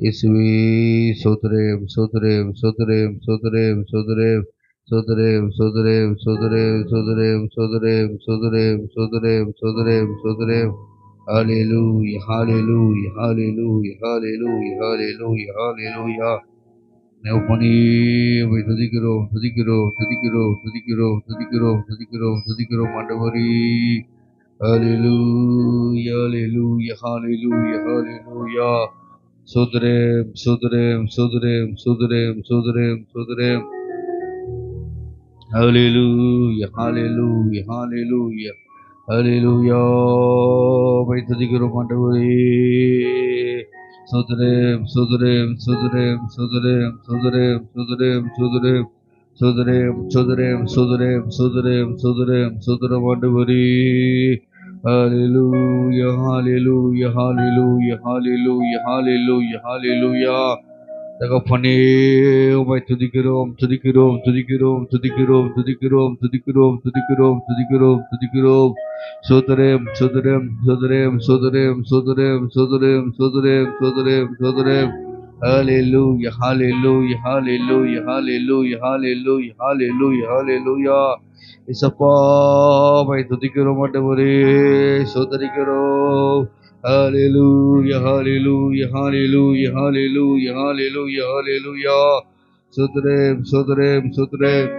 இயேசுவே சோதரேம் சோதரேம் சோதரேம் சோதரேம் சோதரேம் சோதரேம் சோதரேம் சோதரேம் சோதரேம் சோதரேம் சோதரேம் சோதரேம் சோதரேம் சோதரேம். ஹalleluya hallelujah hallelujah hallelujah hallelujah hallelujah. நெவப்பனே உம்மை துதிக்கிறோம் துதிக்கிறோம் துதிக்கிறோம் துதிக்கிறோம் துதிக்கிறோம் துதிக்கிறோம் துதிக்கிறோம் ஆண்டவரே. ஹalleluya hallelujah hallelujah hallelujah. சோதரேம் சோதரேம் சோதரேம் சோதரேம் சோதரேம் சோதரேம். ஹalleluya hallelujah hallelujah hallelujah. உம்மை துதிக்கிறோம் ஆண்டவரே. சோதரேம் சோதரேம் சோதரேம் சோதரேம் சோதரேம் சோதரேம் சோதரேம் சோதரேம் சோதரேம் சோதரேம் சோதரேம் சோதரேம் சோதரம் ஆண்டவரே. Hallelujah, hallelujah, hallelujah, hallelujah, hallelujah, hallelujah. தகப்பனே உம்மை துதிக்கிறோம் துதிக்கிறோம் துதிக்கிறோம் துதிக்கிறோம் துதிக்கிறோம் துதிக்கிறோம் துதிக்கிறோம் துதிக்கிறோம் துதிக்கிறோம். சோதரேம் சோதரேம் சோதரேம் சோதரேம் சோதரேம் சோதரேம் சோதரேம் சோதரேம் சோதரேம். Hallelujah, hallelujah, hallelujah, hallelujah, hallelujah, hallelujah, hallelujah. இசப்பா உம்மை துதிக்கிறோம் ஆண்டவரே, சோதரிக்கிறோம். Hallelujah, hallelujah, hallelujah, hallelujah, hallelujah, hallelujah. சோதரேம் சோதரேம் சோதரேம்.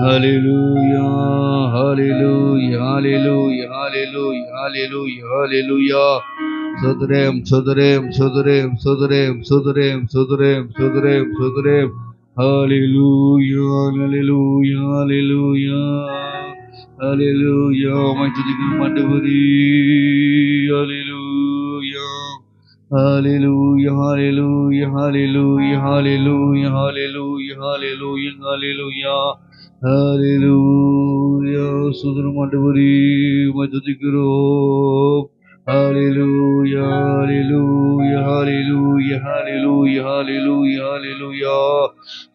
Hallelujah, hallelujah, hallelujah, hallelujah, hallelujah, hallelujah. சோதரேம் சோதரேம் சோதரேம் சோதரேம் சோதரேம் சோதரேம் சோதரேம் சோதரேம். Hallelujah, hallelujah, hallelujah, hallelujah. உம்மை துதிக்கிறோம் ஆண்டவரே. Hallelujah, hallelujah, hallelujah, hallelujah, hallelujah, hallelujah, hallelujah, hallelujah, hallelujah. சோதரம் ஆண்டவரே உம்மை துதிக்கிறோம். Hallelujah, hallelujah, hallelujah, hallelujah, hallelujah, hallelujah.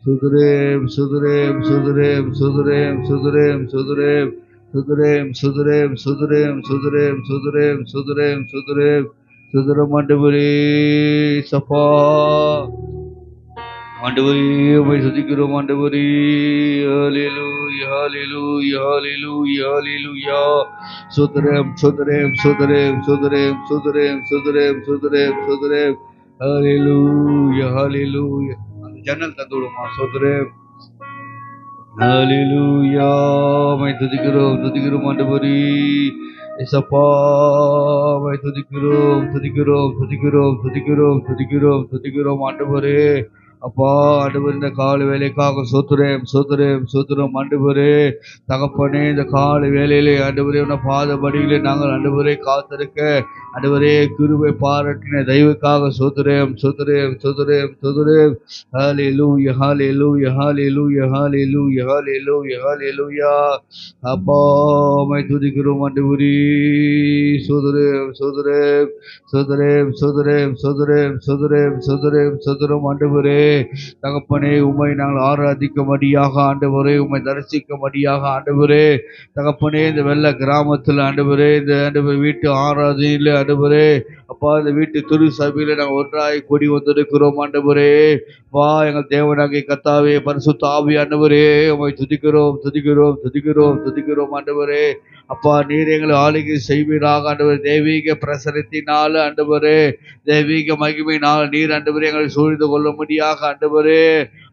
சோதரேம் சோதரேம் சோதரேம் சோதரேம் சோதரேம் சோதரேம் சோதரேம் சோதரேம் சோதரேம் சோதரேம் சோதரேம் சோதரேம் சோதரேம் சோதரம் ஆண்டவரே. சப்பா ஆண்டவரே உம்மை துதிக்கிறோம் ஆண்டவரே. ஹalleluya hallelujah hallelujah hallelujah. சோதரேம் சோதரேம் சோதரேம் சோதரேம் சோதரேம் சோதரேம் சோதரேம் சோதரேம். ஹalleluya hallelujah. அந்த ஜன்னல் தந்து விடுமா. சோதரேம். ஹalleluya உம்மை துதிக்கிறோம் துதிக்கிறோம் ஆண்டவரே. இயேசப்பா உம்மை துதிக்கிறோம் துதிக்கிறோம் துதிக்கிறோம் துதிக்கிறோம் துதிக்கிறோம் துதிக்கிறோம் ஆண்டவரே. அப்பா ஆண்டவர் இந்த கால வேலைக்காக சோத்துறேன் சோத்துறேன் சோத்துறோம் ஆண்டவரே. தகப்பனே இந்த கால வேலையிலே ஆண்டவரே உன்னை பாதபடியிலே நாங்கள் ஆண்டவரே காத்திருக்க ஆண்டவரே கிருபை பாராட்டின தெய்வக்காக சோத்துறேன் சோத்துறேன் சோத்துறேன் சோத்துறேன். ஹalleluya hallelujah hallelujah hallelujah hallelujah hallelujah. அப்பா உம்மை துதிக்கிறோம் ஆண்டவரே. சோத்துறேன் சோத்துறேன் சோத்துறேன் சோத்துறேன் சோத்துறேன் சோத்துறேன் சோத்துறேன் சோத்துறோம் ஆண்டவரே. தகப்பனே உம்மை நாங்கள் ஆராதிக்கும்படியாக ஆண்டவரே, உம்மை தரிசிக்கும்படியாக ஆண்டவரே. தகப்பனே இந்த வெள்ள கிராமத்தில் ஆண்டவரே, இந்த ஆண்டவர் வீட்டு ஆராதனையில் ஆண்டவரே, அப்பா இந்த வீட்டு திரு சபையில நாங்கள் ஒன்றாய் கூடி வந்திருக்கிறோம் ஆண்டவரே. வா எங்கள் தேவனாகிய கர்த்தாவே பரிசுத்த ஆவியானவரே உம்மை துதிக்கிறோம் துதிக்கிறோம் துதிக்கிறோம் துதிக்கிறோம் ஆண்டவரே. அப்பா நீர் எங்களை ஆளுகை செய்வீராக ஆண்டவர். தெய்வீக பிரசனத்தினால ஆண்டவரே, தெய்வீக மகிமையினால் நீர் ஆண்டவரே எங்களை சூழ்ந்து கொள்ளும்படியாக ஆண்டவரே.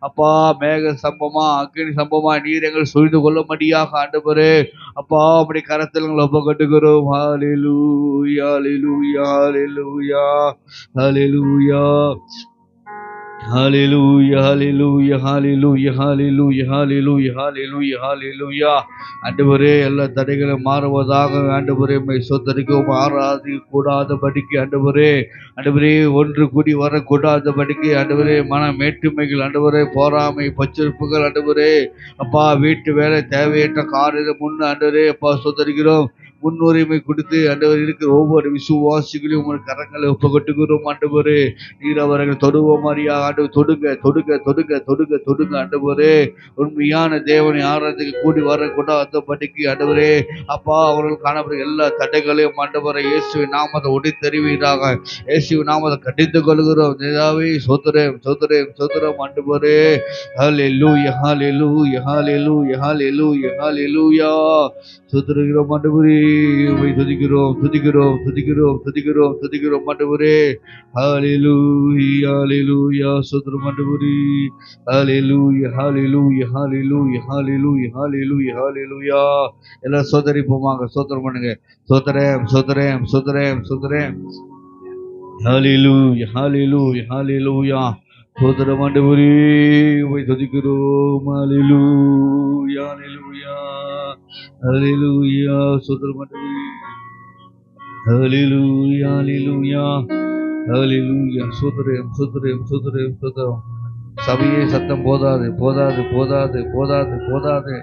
அப்பா மேக சம்பமா அக்னி சம்பமா நீர் எங்களை சூழ்ந்து கொள்ளும்படியாக ஆண்டவரே. அப்பா அப்படி கரத்தில் எங்களை ஒப்பு கட்டுகிறோம். ஹalleluya hallelujah hallelujah hallelujah hallelujah hallelujah hallelujah hallelujah hallelujah hallelujah hallelujah. ஆண்டவரே எல்லா தடைகளும் மாறுவதாக ஆண்டவரே உம்மை சோதரிக்கவும் ஆராதிக்க கூடாதபடிக்கு ஆண்டவரே, ஆண்டவரே ஒன்று கூடி வரக்கூடாதபடிக்கு ஆண்டவரே மன மேட்டுமைகள் ஆண்டவரே, போராமை பச்சிருப்புகள் ஆண்டவரே, அப்பா வீட்டு வேலை தேவையற்ற காரியம் முன்னு ஆண்டவரே அப்பா சோதரிக்கிறோம். முன்னுரிமை கொடுத்து ஆண்டவர் இருக்கிற ஒவ்வொரு விசுவாசிகளையும் உங்கள் கரங்களை ஒப்புக்கொட்டுகிறோம் ஆண்டவரே. நீர் அவர்கள் தொடுவோம் அறியா ஆண்டவர் தொடுங்க தொடுங்க தொடுங்க தொடுங்க தொடுங்க ஆண்டவரே. உண்மையான தேவனை ஆராய்ச்சிக்கு கூடி வர கூட அந்த படிக்கு ஆண்டவரே அப்பா அவர்கள் காணப்படும் எல்லா தடைகளையும் ஆண்டவரை இயேசுவின் நாமத்தை உடைத்தறிவீராக. இயேசுவின் நாமத்தை கடிந்து கொள்கிறோம். நிதாவே சோதரேம் சோதரேம் சோதரம் ஆண்டவரே. ஹல்லேலூயா ஹல்லேலூயா ஹல்லேலூயா ஹல்லேலூயா ஹல்லேலூயா. சோதரிக்கிறோம் ஆண்டவரே. உம்மை துதிக்கிறோம் துதிக்கிறோம் துதிக்கிறோம் துதிக்கிறோம் துதிக்கிறோம் ஆண்டவரே. ஹல்லேலூயா ஹல்லேலூயா சோதரம் ஆண்டவரே. ஹல்லேலூயா ஹல்லேலூயா ஹல்லேலூயா ஹல்லேலூயா ஹல்லேலூயா ஹல்லேலூயா. எல்லாம் சோதரிப்போமாங்க. சோதரம் பண்ணுங்க. சோதரேம் சோதரேம் சோதரேம் சோதரேம். ஹல்லேலூயா ஹல்லேலூயா ஹல்லேலூயா. சோதரம் ஆண்டவரே உம்மை துதிக்கிறோம். ஹல்லேலூயா ஹல்லேலூயா ஹல்லேலூயா சோதரம் ஆண்டவரே. ஹல்லேலூயா ஹல்லேலூயா ஹல்லேலூயா. சோதரேம் சோதரேம் சோதரேம் சோதரம். சபையே சத்தம் போதாது போதாது போதாது போதாது போதாது.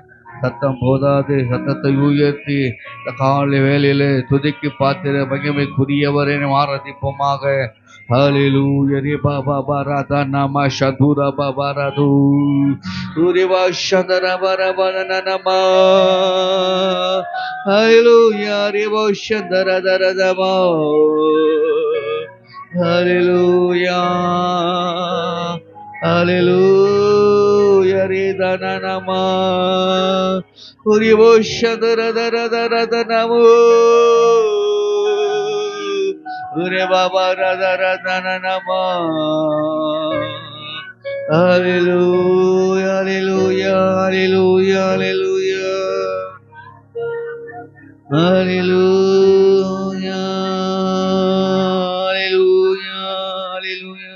சத்தம் போதாது. சத்தத்தை உயர்த்தி இந்த காலை வேளையிலே துதிக்கு பாத்திர மகிமைக்குரியவரை ஆராதிப்போமாக. ஹல்லேலூயா ரே பாபா பாராதா நம ஷதுரா பாபா ராது சூரியவா ஷதர பரபன நம. ஹல்லேலூயா ரே ஷதர தரதம. ஹல்லேலூயா ஹல்லேலூயா ரே தனனமா உரியவோ ஷதரதரதரதனமோ உரே பாபா ரதரதனனமா. ஹல்லேலூயா ஹல்லேலூயா ஹல்லேலூயா ஹல்லேலூயா ஹல்லேலூயா ஹல்லேலூயா ஹல்லேலூயா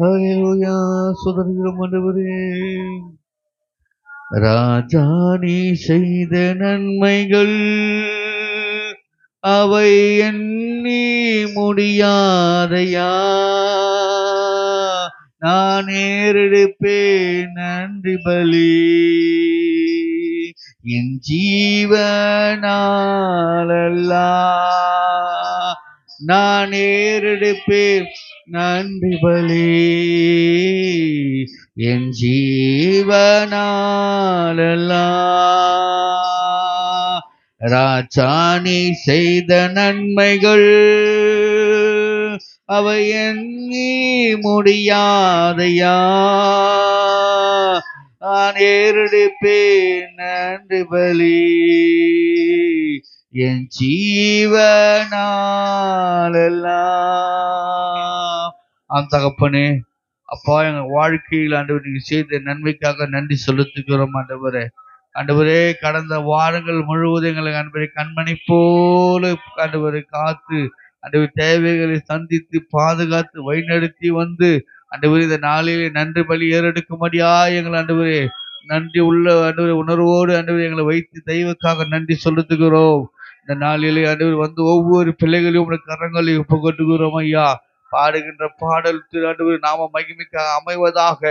ஹல்லேலூயா. சுதந்திரம் ஆண்டவரே. ராஜா நீ செய்த நன்மைகள் அவை எண்ணி முடியாதையா. நான் ஏறெடுப்பேன் நன்றி பலி என் ஜீவனாலெல்லாம். நான் ஏறெடுப்பேன் நன்றி பலி என் ஜீவனாலெல்லாம். ராஜா நீ செய்த நன்மைகள் அவை எண்ணி முடியாதையா. நான் ஏறெடுப்பேன் நன்றி பலி என் ஜீவனாலெல்லாம். தகப்பனே அப்பா எங்க வாழ்க்கையில் ஆண்டவர் நீங்க செய்த நன்மைக்காக நன்றி செலுத்துகிறோம் ஆண்டவரே. ஆண்டவரே கடந்த வாரங்கள் முழுவதும் எங்களை ஆண்டவரை கண்மணி போல ஆண்டவரை காத்து ஆண்டவர் தேவைகளை சந்தித்து பாதுகாத்து வழிநடத்தி வந்து ஆண்டவரே இந்த நாளிலே நன்றி பலி ஏறெடுக்கும்படியா எங்களை ஆண்டவரே நன்றி உள்ள ஆண்டவரை உணர்வோடு ஆண்டவரை எங்களை வைத்து தெய்வக்காக நன்றி செலுத்துகிறோம். இந்த நாளிலே ஆண்டவர் வந்து ஒவ்வொரு பிள்ளைகளையும் உடைய கரங்களை ஒப்புக்கொட்டுகிறோம் ஐயா. பாடுகின்ற பாடல் ஆண்டவர் நாம மகிமைக்காக அமைவதாக.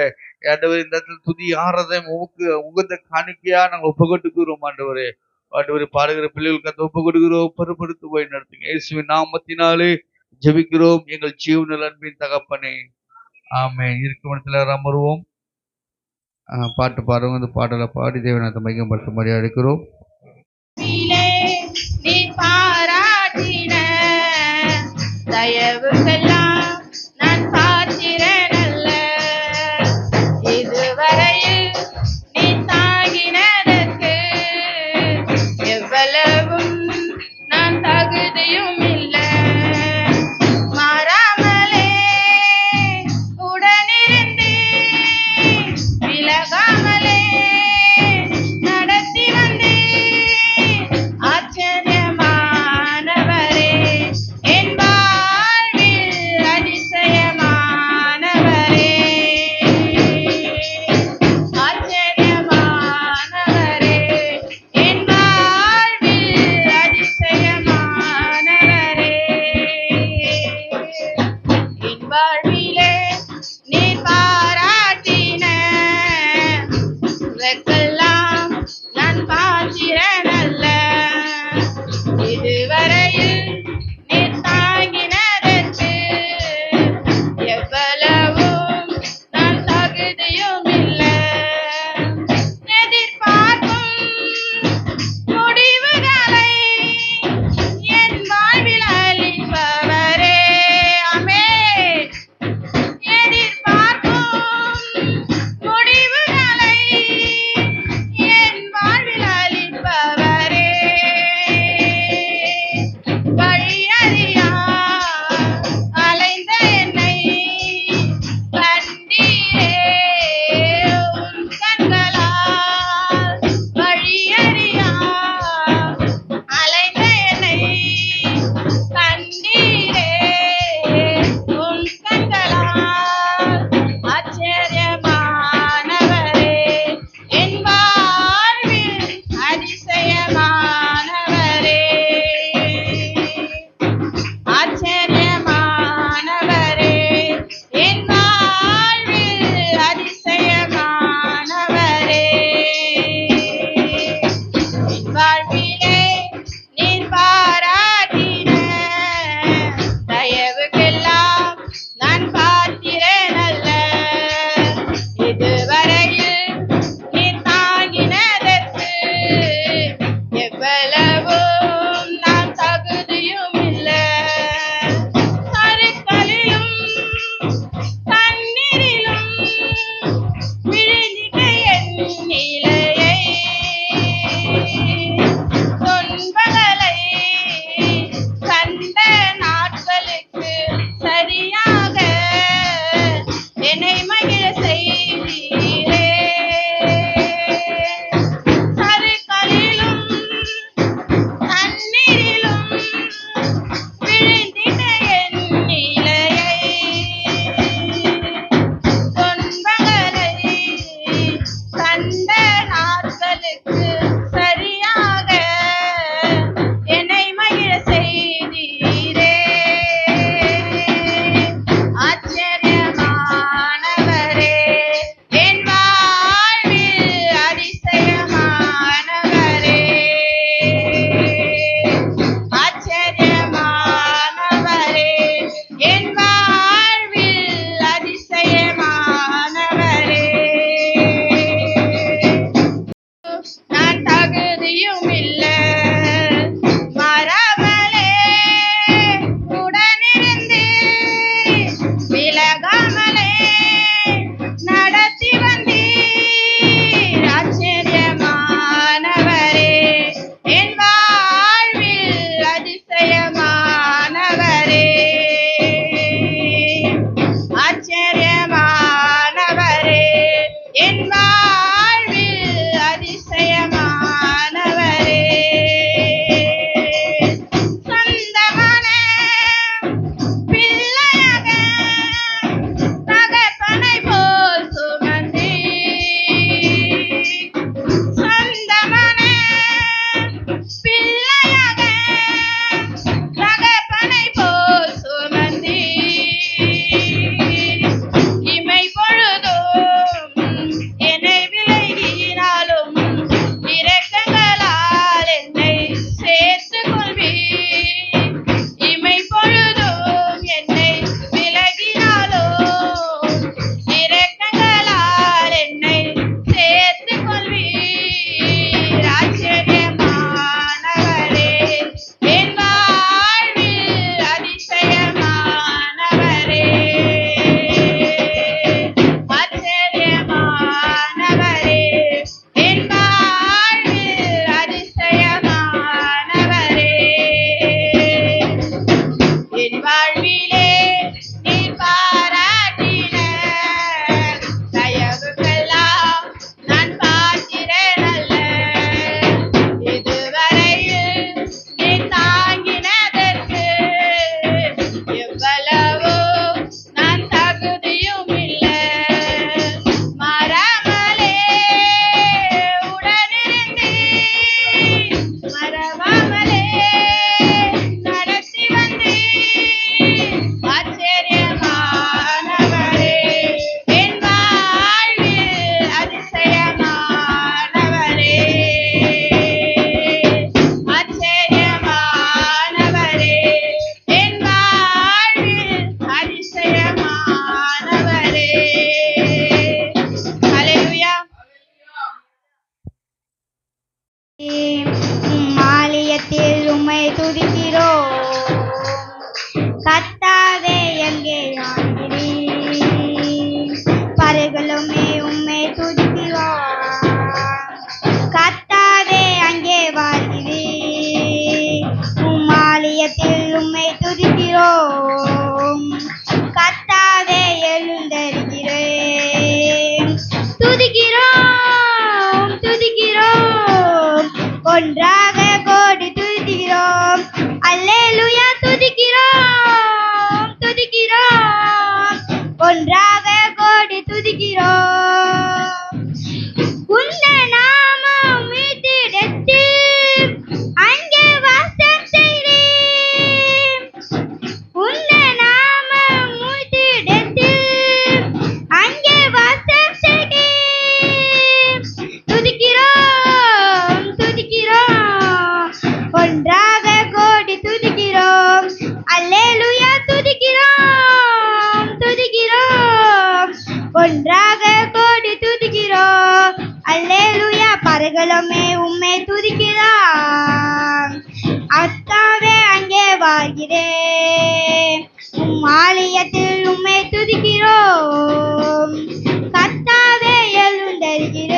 ஆண்டவர் இந்த துதி ஆராதனை உகந்த காணிக்கையா நாங்கள் ஒப்புக்கொட்டுகிறோம் ஆண்டவரே. ஆண்டவரை பாடுகிற பிள்ளைகளுக்கு அந்த ஒப்புக்கொடுகிறோம். பொறுப்படுத்து போய் நடத்துங்க. இயேசுவின் நாமத்தினாலே ஜெபிக்கிறோம் எங்கள் ஜீவனில் அன்பின் தகப்பனே. ஆமென். இருக்கும் இடத்துல அமருவோம். பாட்டு பாடுறவங்க அந்த பாடலை பாடி தேவநாத மையப்படுத்தும்படியா இருக்கிறோம். நீ பாராட்டின தயவுக்கெல்லாம் நான் பாத்திரன் அல்ல. இதுவரையில் நீ தாங்கினதற்கு எவ்வளவும் நான் தகுதியும் இல்லை. மாறாமலே உடனிருந்து விலகாமலே நடத்தி வந்தே ஆச்சரியமானவரே. என் வாழ்வில் அதிசயமானவரே. ஆச்சரியமானவரே. என் வாழ்வில் வாழ்விலே நீர் பாராட்டின தயவுக்கெல்லாம் நான் பார்க்கிறேன் அல்ல. இதுவரையில் நீர் தாங்கினதற்கு எவ்வளவும் நான் தகுதியும் இல்லை. சறுக்கலிலும் தண்ணீரிலும் விழுந்திட்ட என் நிலையை தொன்பகளை கண்ட நாட்களுக்கு சரியாக என்னை மகிழ செய்தீரே. சறுக்கலிலும் தண்ணீரிலும் விழுந்திட்ட என் நிலையை தொன்பகளை கண்ட நாட்களுக்கு சரியாக என்னை மகிழ செய்தீரே. ஆச்சரியமானவரே, என் வாழ்வில் அதிசயமானவரே. ஆச்சரியமானவரே, என் வாழ்வில் அதிசயமானவரே. நான் தகுதியும் இல்லை, மறவலே உடனிருந்து விலகாமலே நடத்தி வந்தீர். ஆச்சரியமானவரே, என் வாழ்வில் அதிசயமானவரே. ஆச்சரியமானவரே, என் வாழ்வில் அதிசயமானவரே. சொந்தமான பிள்ளையாக தகப்பனை போல் சுமந்தீர். சொந்தமான பிள்ளையாக தகப்பனை போல் சுமந்தீர். இமை பொழுதும் என்னை விலகினாலும் இரக்கங்களால் என்னை சேர்த்துக் கொள்வீர். இமை பொழுதும் என்னை விலகினாலும் இரக்கங்களால் என்னை சேர்த்துக் கொள்வீர். ஆச்சரியமானவரே, என் வாழ்வில் அதிசயமானவரே. ஆச்சரியமானவரே, என் வாழ்வில் அதிசயமானவரே. என் வாழ்விலே நீர் பாராட்டின தயவுக்கெல்லாம் நான் பார்க்கிறேன் அல்ல. இதுவரையில் நீர் தாங்கினதற்கு எவ்வளவோ நான் தகுதியும் இல்லை. மறமலே உடனிருந்து மறவாமலே நடத்தி வந்தீர். ஆச்சரியமானவரே, என் வாழ்வில் அதிசயமானவரே. ஆச்சரியமானவரே, என் வாழ்வில் அதிசயமானவரே. ஹல்லேலூயா. ஆலயத்தில் உம்மை துதிக்கிறோம் கர்த்தாவே, எங்கே ஆகிறீர்? பருகளுமே உம்மை துதிக்கிறோம் கர்த்தாவே, அங்கே வாழ்கிறீர். ஆலயத்தில் உம்மை துதிக்கிறோம் கர்த்தாவே, எழுந்தருகிறேன். துதிக்கிறோம் துதிக்கிறோம், ஒன்றாக கோடி துதிக்கிறோம். அல்லேலூயா. துதிக்கிறோம் துதிக்கிறோம், ஒன்றாக கோடி துதிக்கிறோம். உந்த நாமம் மீட்டிடத்து அங்கே வாசம் செய்தீர். உந்த நாமம் மீட்டிடத்து அங்கே வாசம் செய்தீர். துதிக்கிறோம் துதிக்கிறோம், உம்மை துதிக்கிறோம். அத்தாவே அங்கே வாழ்கிறேன், உம் ஆலயத்தில் உம்மை துதிக்கிறோம். கத்தாவே எழுந்தருகிறேன்,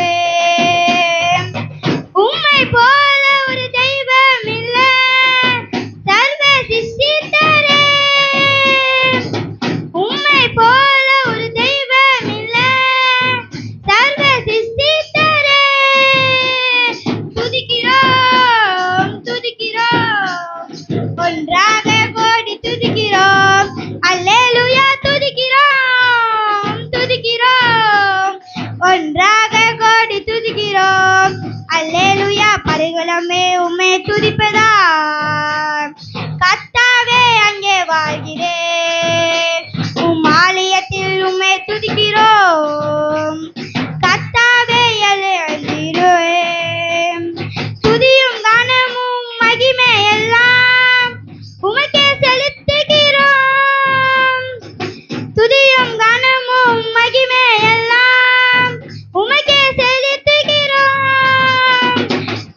உம்மை போல ஒரு தெய்வம் இல்லை, சர்வ சிருஷ்டித்தரே. உம்மை போல ஒரு தெய்வம் இல்லை, சர்வ சிருஷ்டித்தரே. துதிக்கிறோம் துதிக்கிறோம், ஒன்றாக கோடி துதிக்கிறோம். அல்லேலூயா துதிக்கிறோம் துதிக்கிறோம், ஒன்றாக கோடி துதிக்கிறோம். அல்லேலூயா. பரிகளமே உம்மை துதிப்பதா, கர்த்தாவே அங்கே வாழ்கிறேன், உம் ஆலயத்தில் உம்மை துதிக்கிறோம். கர்த்தாவே எழுந்திருவேன், துதியும் கனமும் மகிமை எல்லாம் உமக்கே செலுத்துகிறோம். துதியும் கனமும் மகிமை எல்லாம் உமக்கே செலுத்துகிறோம்.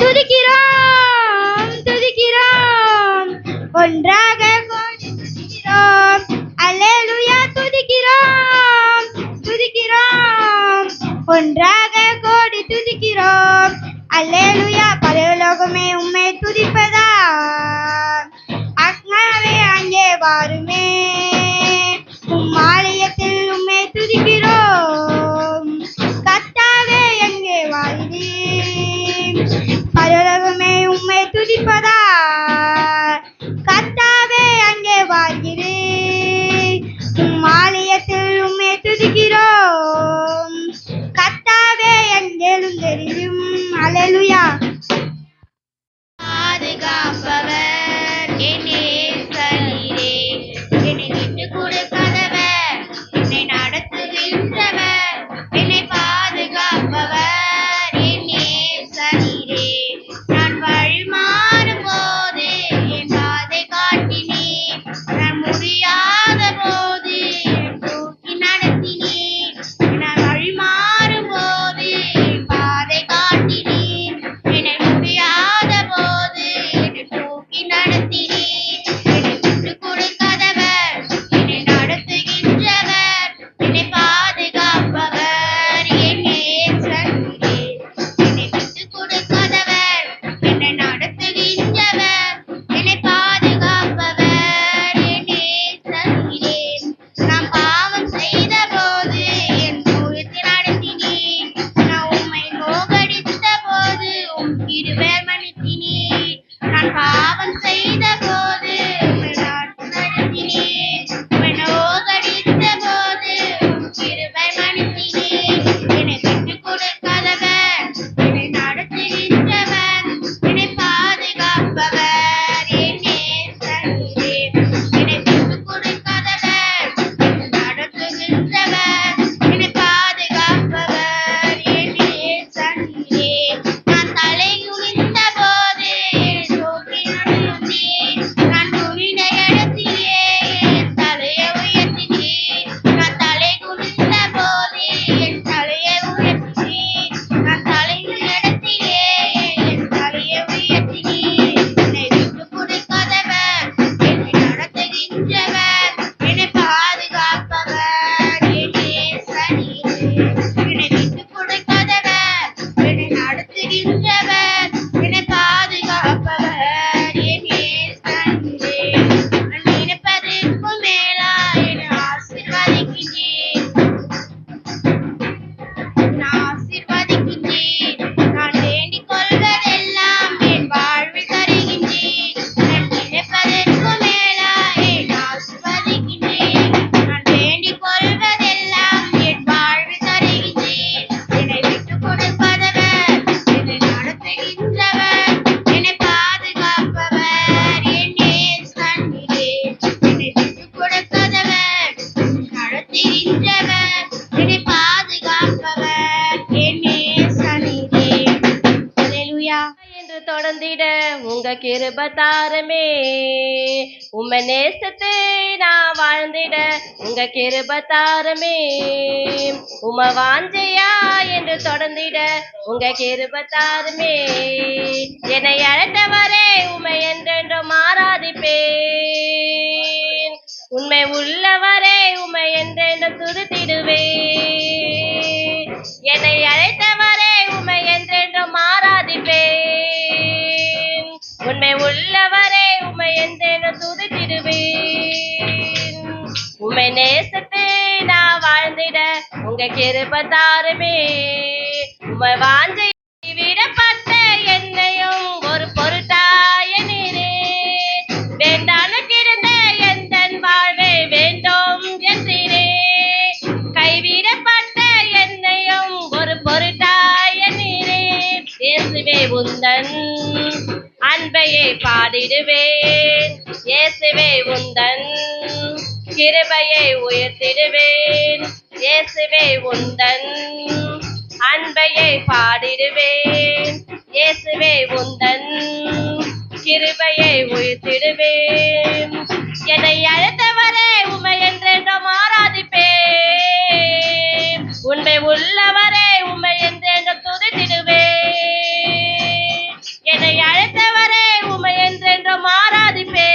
துதிக்கிறோம் துதிக்கிறோம், ஒன்றாக கோடி துதிக்கிறோம். அல்லேலூயா துதிக்கிறோம் துதிக்கிறோம், ஒன்றாக கோடி துதிக்கிறோம். அல்லேலூயா. பரலோகமே உம்மை துதிப்பதா, ஆத்மாவே அங்கே வாருமே, உம் ஆலயத்தில் உம்மை துதிக்கிறோம். கர்த்தாவே எங்கே வாழ்கிறீர், பரலோகமே உம்மை துதிப்பதா, கர்த்தாவே அங்கே வாழ்கிறீர், உம் ஆலயத்தில் உம்மை துதிக்கிறோம். கர்த்தாவே எங்கேலும் தெரியும். அல்லேலூயா. பாதுகாப்பவர் என் நேசரே, வாழ்ந்திட உங்க கிருப தாருமே. உம்மை நேசத்தை நான் வாழ்ந்திட உங்க கிருப தாருமே. உம வாஞ்சையா என்று தொடர்ந்திட உங்க கிருப தாருமே. என்னை அழைத்தவரே உமை என்றென்றும் ஆராதிப்பேன். உண்மை உள்ளவரே உமை என்றென்றும் துதித்திடுவேன். என்னை அழைத்தவரே உமை என்றென்றும் ஆராதிப்பேன். உண்மை உள்ளவரே உமை என்றென்றும் துதித்திடுவேன். உமை நேசத்தை நான் வாழ்ந்திட உங்க கிருப தாருமே. உமை வாஞ்சை விடப்பட்ட என்னையும் ஒரு பொருட்டாய நீரே. வேண்டானு கிடந்த எந்த வாழ்வை வேண்டும் என்றீரே. கைவிடப்பட்ட என்னையும் ஒரு பொருட்டாய நீரே. இயேசுவே உந்தன் அன்பையை பாடிடுவேன். இயேசுவே உந்தன் கிருபையை உயர்த்திடுவேன். இயேசுவே உந்தன் அன்பையை பாடிடுவேன். இயேசுவே உந்தன் கிருபையை உயர்த்திடுவேன். என்னை அழைத்தவரே உமை என்றென்றும் ஆராதிப்பேன். உண்மை உள்ளவரே உமை என்றென்றும் துதித்திடுவேன். என்னை அழைத்தவரே உமை என்றென்றும் ஆராதிப்பேன்.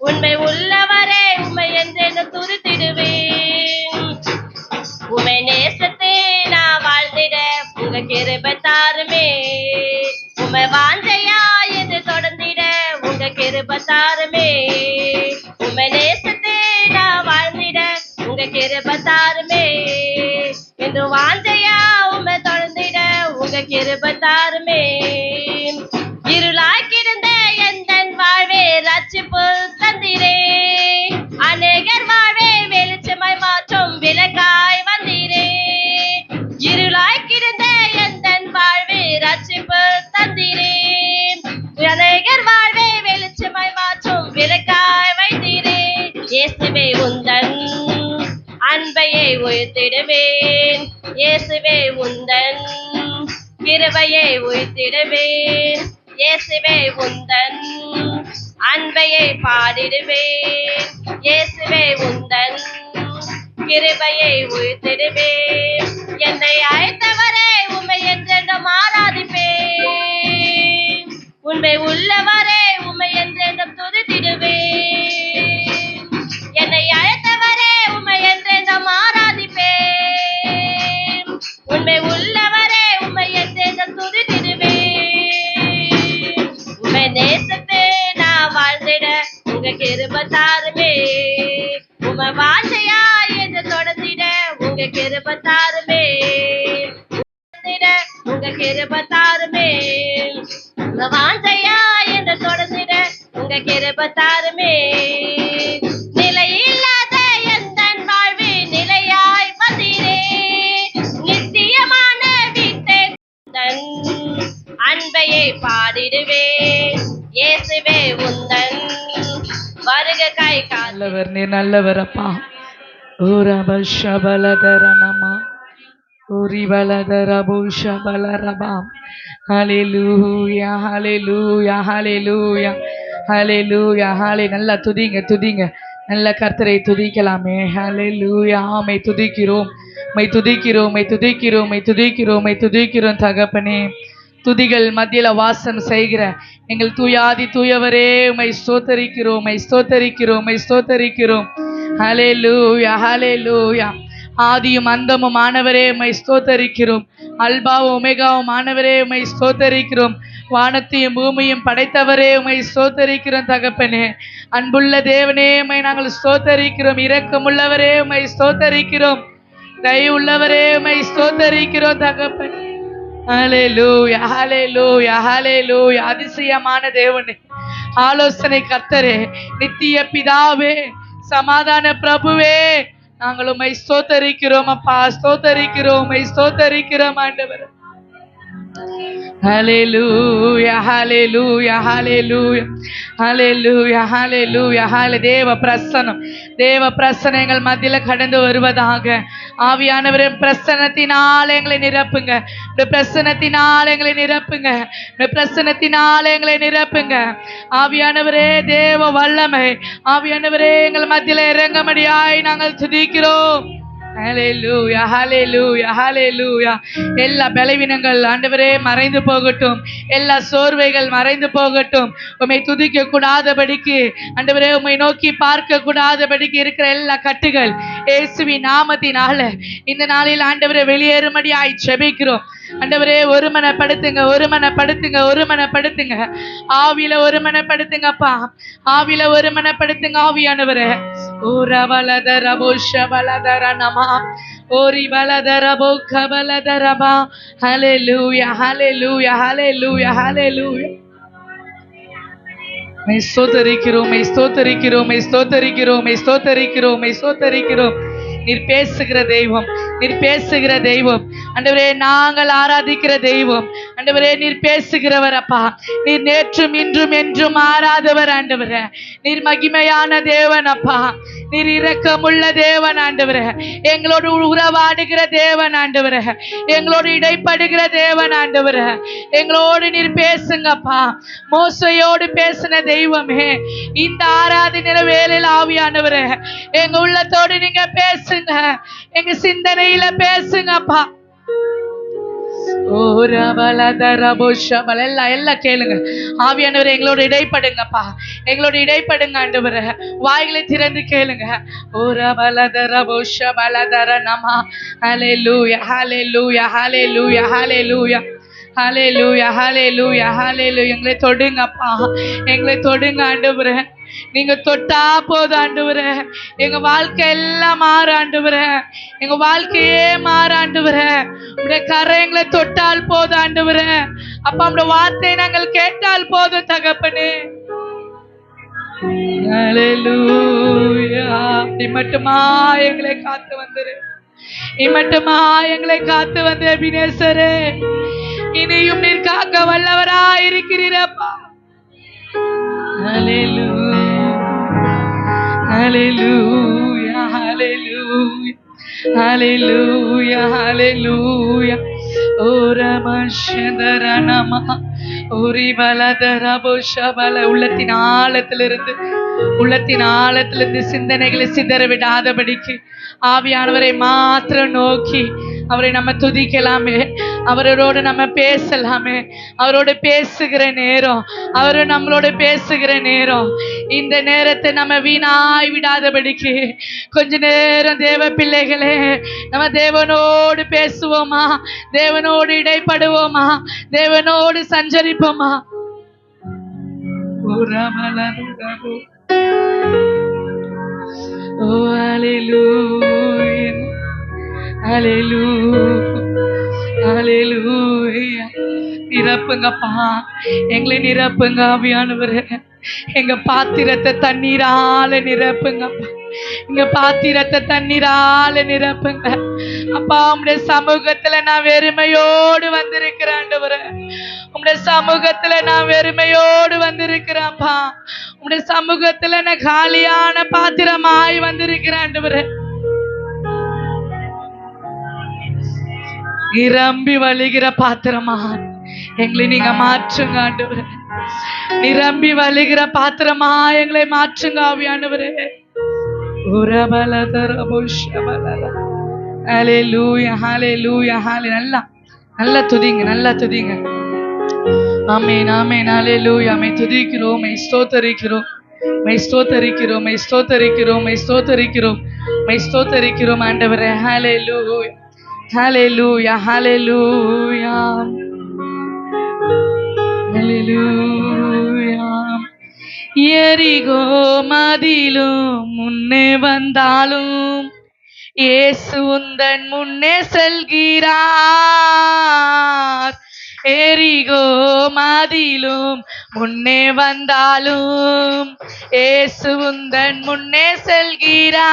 உண்மை உள்ளவரே உமை என்றென்றும் துதித்திடுவேன். உமை நேசத்தை நான் வாழ்ந்திட உங்க கிருப தாருமே. உமை வாஞ்சையா என்று தொடர்ந்திட உங்க கிருப தாருமே. உமை நேசத்தை நான் வாழ்ந்திட உங்க கிருப தாருமே. என்று வாஞ்சையா உமை தொடர்ந்திட உங்க கிருப தாருமே. இருளாய் கிடந்த எந்த வாழ்வே ரட்சிப்பு தந்திரே. அநேகர் வாழ்வே வெளிச்சமாய் மாற்றும் விளக்காய் வந்தீரே. இருளாய் கிடந்த எந்த வாழ்வே ரட்சிப்பு தந்திரே. அநேகர் வாழ்வே வெளிச்சமாய் மாற்றும் விளக்காய் வைத்தீரே. இயேசுவே உந்தன் அன்பையை உயர்த்திடுவேன். இயேசுவே உந்தன் கிருபையை உயர்த்திடுவேன். இயேசுவே உந்தன் அன்பையை பாடிடுவேன். இயேசுவே உந்தன் கிருபையை உயர்த்திடுவேன். என்னை அழைத்தவரே உமை என்றென்றும் ஆராதிப்பேன். உண்மை உள்ளவரே உமை என்றென்றும் துதித்திடுவேன். என்னை அழைத்தவரே உமை என்றென்றும் ஆராதிப்பேன். உண்மை உள்ளவரே உமை என்றென்றும் துதித்திடுவேன். உமை நேசத்தை நான் வாழ்ந்திட உங்க கிருப தாருமே. உமை வாஞ்சையா என்று தொடர்ந்திட உங்க கிருப தாருமே. உங்க கிருப தாருமே. உங்க வாஞ்சையா என்று தொடர்ந்திட உங்க கிருப தாருமே. நிலையில்லாத எந்த வாழ்வு நிலையாய் வந்தீரே. நித்தியமான வீட்டை தன் அன்பையை பாடிடுவேன். இயேசுவே உந்தன் வருக கை கால். நல்லவர் நீர் நல்லவர் அப்பா. ஓரபலதரணமா ஓரிபலதரபூஷபலரபாம். ஹalleluya ஹalleluya ஹalleluya ஹalleluya ஹalலே. நல்லா துதிங்க துதிங்க. நல்ல கர்த்தரை துதிக்கலாமே. ஹalleluya. ஆமை துதிக்கிறோம் மை துதிக்கிறோம் மை துதிக்கிறோம் மை துதிக்கிறோம் மை துதிக்கிறோம் தகப்பனே. துதிகள் மத்தியில வாசம் செய்கிற எங்கள் தூயாதி தூயவரே உம்மை ஸ்தோத்தரிக்கிறோம் உம்மை ஸ்தோத்தரிக்கிறோம் உம்மை ஸ்தோத்தரிக்கிறோம். ஹalleluya ஹalleluya. ஆதியும் அந்தமும் ஆனவரே உம்மை ஸ்தோத்தரிக்கிறோம். அல்பாவும் ஒமேகாவும் ஆனவரே உம்மை ஸ்தோத்தரிக்கிறோம். வானத்தையும் பூமியும் படைத்தவரே உம்மை ஸ்தோத்தரிக்கிறோம் தகப்பனே. அன்புள்ள தேவனே உம்மை நாங்கள் ஸ்தோத்தரிக்கிறோம். இரக்கமுள்ளவரே உம்மை ஸ்தோத்தரிக்கிறோம். தயவுள்ளவரே உம்மை ஸ்தோத்தரிக்கிறோம் தகப்பனே. ஹalleluya ஹalleluya ஹalleluya. அதிசயமான தேவனே, ஆலோசனை கர்த்தரே, நித்திய பிதாவே, சமாதான பிரபுவே, நாங்கள் உம்மை ஸ்தோத்தரிக்கிறோம் அப்பா. ஸ்தோத்தரிக்கிறோம் உம்மை ஸ்தோத்தரிக்கிறோம் ஆண்டவரே. ஹalleluya ஹalleluya ஹalleluya ஹalleluya ஹalleluya தேவ பிரசன்னங்கள் மத்தியில கடந்து வருவதாக. ஆவியானவரே, பிரசன்னத்தினால எங்களை நிரப்புங்க. பிரசன்னத்தினால எங்களை நிரப்புங்க. பிரசன்னத்தினால எங்களை நிரப்புங்க. ஆவியானவரே, தேவ வல்லமை ஆவியானவரே எங்கள் மத்தியில இறங்கும்படியாய் நாங்கள் துதிக்கிறோம். ஹalleluya ஹalleluya ஹalleluya. எல்லா பலவீனங்கள் ஆண்டவரே மறைந்து போகட்டும். எல்லா சோர்வைகள் மறைந்து போகட்டும். உம்மை துதிக்க கூடாதபடிக்கு ஆண்டவரே, உம்மை நோக்கி பார்க்க கூடாதபடிக்கு இருக்கிற எல்லா கட்டுகள் இயேசுவின் நாமத்தினால இந்த நாளில் ஆண்டவரே வெளியேறும்படியாய் ஜெபிக்கிறோம். ஆண்டவரே, ஒருமனப்படுத்துங்க. ஆவியில ஒருமனப்படுத்துங்கப்பா. ஆவியில ஒருமனப்படுத்துங்க ஆவியானவரே. ஓரவலதர போஷவலதர நம ஓரி வலதர போகவலதரபா. ஹalleluya ஹalleluya ஹalleluya ஹalleluya. மை ஸ்தோத்தரிக்கிறோம். நீர் பேசுகிற தெய்வம் ஆண்டவரே, நாங்கள் ஆராதிக்கிற தெய்வம் ஆண்டவரே, நீர் பேசுகிறவர் அப்பா. நீர் நேற்றும் இன்றும் என்றும் மாறாதவர் ஆண்டவரே. நீர் மகிமையான தேவன் அப்பா. நீர் இரக்கமுள்ள தேவன் ஆண்டவரே. எங்களோடு உறவாடுகிற தேவன் ஆண்டவரே. எங்களோடு இடைப்படுகிற தேவன் ஆண்டவரே. எங்களோடு நீர் பேசுங்கப்பா. மோசையோடு பேசின தெய்வமே, இந்த ஆராதனை வேளையில் ஆவியானவரே எங்க உள்ளத்தோடு நீங்க பேசுங்க. எங்க சிந்தனையில பேசுங்கப்பா. எல்லாம் கேளுங்க. ஆவியானவரே, எங்களோட இடைப்படுங்கப்பா. எங்களோட இடைப்படுங்க ஆண்டவரே. வாய்களை திறந்து கேளுங்க. ஹalleluya ஹalleluya ஹalleluya ஹalleluya ஹalleluya ஹalleluya ஹalleluya. எங்களை தொடுங்கப்பா. எங்களை தொடுங்க ஆண்டவரே. நீங்க தொட்டா போதும் ஆண்டவரே. எங்க வாழ்க்கை எல்லாம் மாற ஆண்டவரே. எங்க வாழ்க்கையே மாற ஆண்டவரே. உடைய கரை எங்களை தொட்டால் போதும் ஆண்டவரே. அப்பா, உடைய வார்த்தை நாங்கள் கேட்டால் போதும் தகப்பனே. ஹalleluya. இம்மட்டுமா எங்களை காத்து வந்தரு. இம்மட்டுமா எங்களை காத்து வந்த எபினேசரே, இனியும் நீர் காக்க வல்லவராய் இருக்கிறீரப்பா. ஹalleluya ஹalleluya ஹalleluya ஹalleluya ஹalleluya. ஓரமஷதரணமா ஓரி பலதரபோஷபல. உள்ளத்தின் ஆழத்திலிருந்து சிந்தனைகளை சிதற விடாதபடிக்கு ஆவியானவரை மாத்திரம் நோக்கி அவரை நம்ம துதிக்கலாமே. அவரோடு நம்ம பேசலாமே. அவரோடு பேசுகிற நேரம், அவரு நம்மளோட பேசுகிற நேரம். இந்த நேரத்தை நம்ம வீணாய் விடாதபடிக்கு கொஞ்ச நேரம் தேவ பிள்ளைகளே நம்ம தேவனோடு பேசுவோமா? தேவனோடு இடைப்படுவோமா? தேவனோடு சஞ்சரிப்போமா? ஓ ஹalleluya ஹalleluya ஹalleluya. நிரப்புங்கப்பா. எங்களை நிரப்புங்க ஆவியானவரே. எங்க பாத்திரத்தை தண்ணீரால நிரப்புங்கப்பா. எங்க பாத்திரத்தை தண்ணீரால நிரப்புங்க அப்பா. உம்முடைய சமூகத்துல நான் வெறுமையோடு வந்திருக்கிறேன் ஆண்டவரே. உம்முடைய சமூகத்துல நான் வெறுமையோடு வந்திருக்கிறேன்ப்பா. உம்முடைய சமூகத்துல நான் காலியான பாத்திரமாய் வந்திருக்கிறேன் ஆண்டவரே. நிரம்பி வழிகிற பாத்திரமா எங்களை நீங்க மாற்றுங்க ஆண்டவரே. நிரம்பி வழிகிற பாத்திரமா எங்களை மாற்றுங்க ஆவியானவரே. ஹalleluya ஹalleluya ஹalleluya. நல்லா துதிங்க. ஆமென் ஆமென் ஹalleluya. மை துதிக்கிறோம், மை ஸ்தோத்தரிக்கிறோம் ஆண்டவரே. ஹalleluya ஹalleluya ஹalleluya ஹalleluya. எரிகோ மதிலும் முன்னே வந்தாலும் இயேசு உந்தன் முன்னே செல்கிறார். எரிகோ மதிலும் முன்னே வந்தாலும் இயேசு உந்தன் முன்னே செல்கிறார்.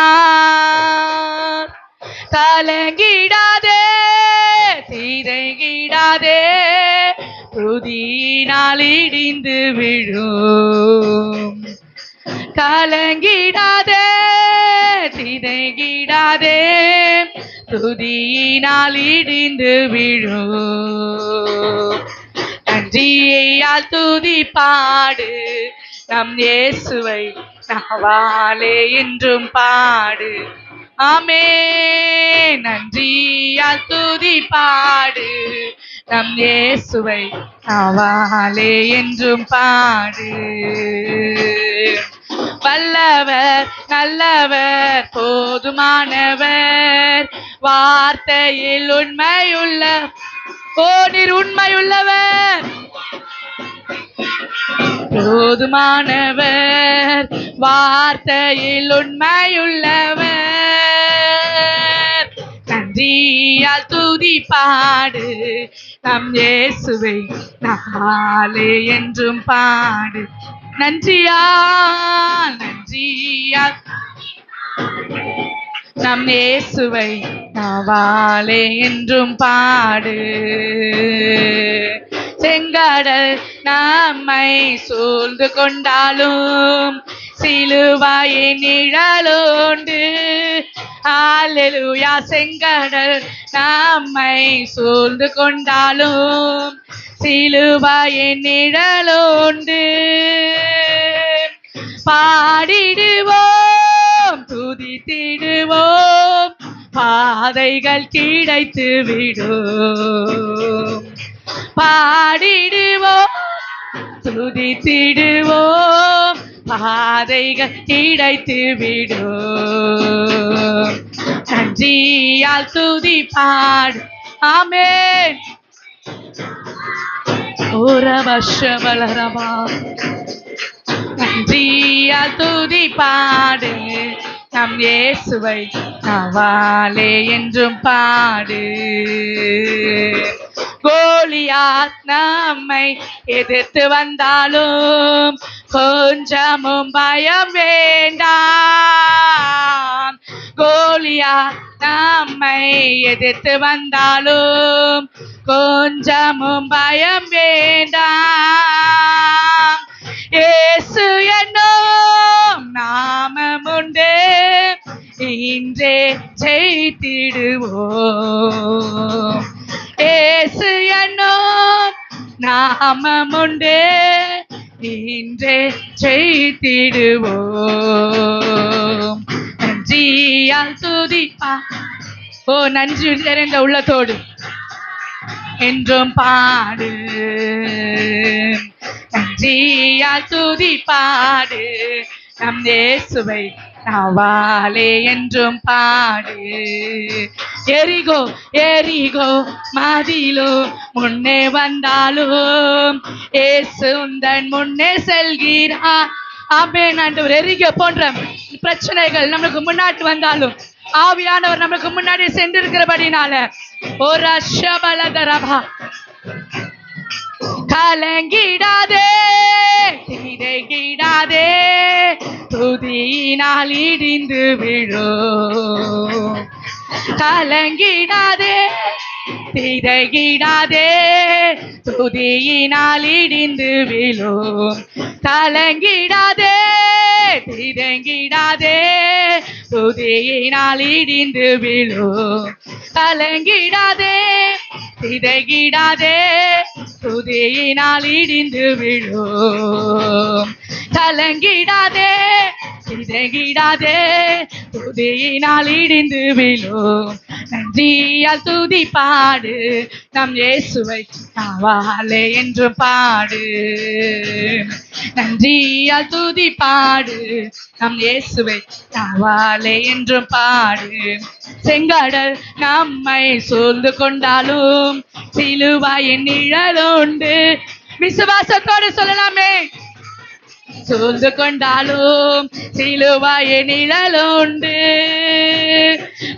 கலங்கிடாதே திரைகிடாதே துதியினால் இடிந்து விழும். கலங்கிடாதே திரைகிடாதே துதியினால் இடிந்து விழும். நன்றியால் துதி பாடு நம் இயேசுவை நாவாலே என்றும் பாடு. ஆமே நன்றியால் துதி பாடு நம் இயேசுவை நாவாலே என்றும் பாடு. வல்லவர் நல்லவர் போதுமானவர் வார்த்தையில் உண்மையுள்ள நீர் உண்மையுள்ளவர் போதுமானவர் வார்த்தையில் உண்மையுள்ளவர். நன்றியால் துதி பாடு நம் இயேசுவை நாளே என்றும் பாடு. நன்றியால் நம் இயேசுவை நாவாலே என்றும் பாடு. செங்கடல் நம்மை சூழ்ந்து கொண்டாலும் சிலுவையின் நிழலோண்டு. அல்லேலூயா. செங்கடல் நம்மை சூழ்ந்து கொண்டாலும் சிலுவையின் நிழலோண்டு. பாடிடுவோம் துதித்திடுவோம் பாதைகள் கிடைத்து விடும். பாடிடுவோம் துதித்திடுவோம் பாதைகள் கிடைத்து விடும். நன்றியால் துதி பாடு. ஆமென். ஓரவஷபலரமா. நன்றியால் துதி பாடு நம் இயேசுவை நாவாலே என்றும் பாடு. கோலியாத் நம்மை எதிர்த்து வந்தாலும் கொஞ்சமும் பயம் வேண்டாம். கோலியாத் நம்மை எதிர்த்து வந்தாலும் கொஞ்சமும் பயம் வேண்டாம். இயேசு என்னும் நாமம் உண்டு இன்றே ஜெயித்திடுவோம். இயேசு என்னும் நாமம் உண்டு இன்றே ஜெயித்திடுவோம். நன்றியால் துதிப்பா. நன்றி நிறைந்த உள்ளத்தோடு என்றும் பாடு. நன்றியால் துதி பாடு நம் இயேசுவை நாவாலே என்றும் பாடு. எரிகோ எரிகோ மதிலோ முன்னே வந்தாலும் இயேசு உந்தன் முன்னே செல்கிறார். ஆமென் ஆண்டவர். எரிகோ போன்ற பிரச்சனைகள் நமக்கு முன்னாடி வந்தாலும் ஆவியானவர் நமக்கு முன்னாடி சென்றிருக்கிறபடினால ஒரு அஷபலதரபா. கலங்கிடாதே திரைகிடாதே துதியினால் இடிந்து விழும். கலங்கிடாதே திரைகிடாதே துதியினால் இடிந்து விழும். கலங்கிடாதே திரைகிடாதே துதியினால் இடிந்து விழும். கலங்கிடாதே திரைகிடாதே துதியினால் இடிந்து விழும். கலங்கிடாதே திரைகிடாதே துதியினால் இடிந்து விழும். நன்றியால் துதி பாடு நம் இயேசுவை நாவாலே என்று பாடு. நன்றியால் துதி பாடு நம் இயேசுவை நாவாலே என்று பாடு. செங்கடல் நம்மை சூழ்ந்து கொண்டாலும் சிலுவையின் நிழலுண்டு. விசுவாசத்தோடு சொல்லலாமே. சூழ்ந்து கொண்டாலும் சிலுவையின் நிழலுண்டு.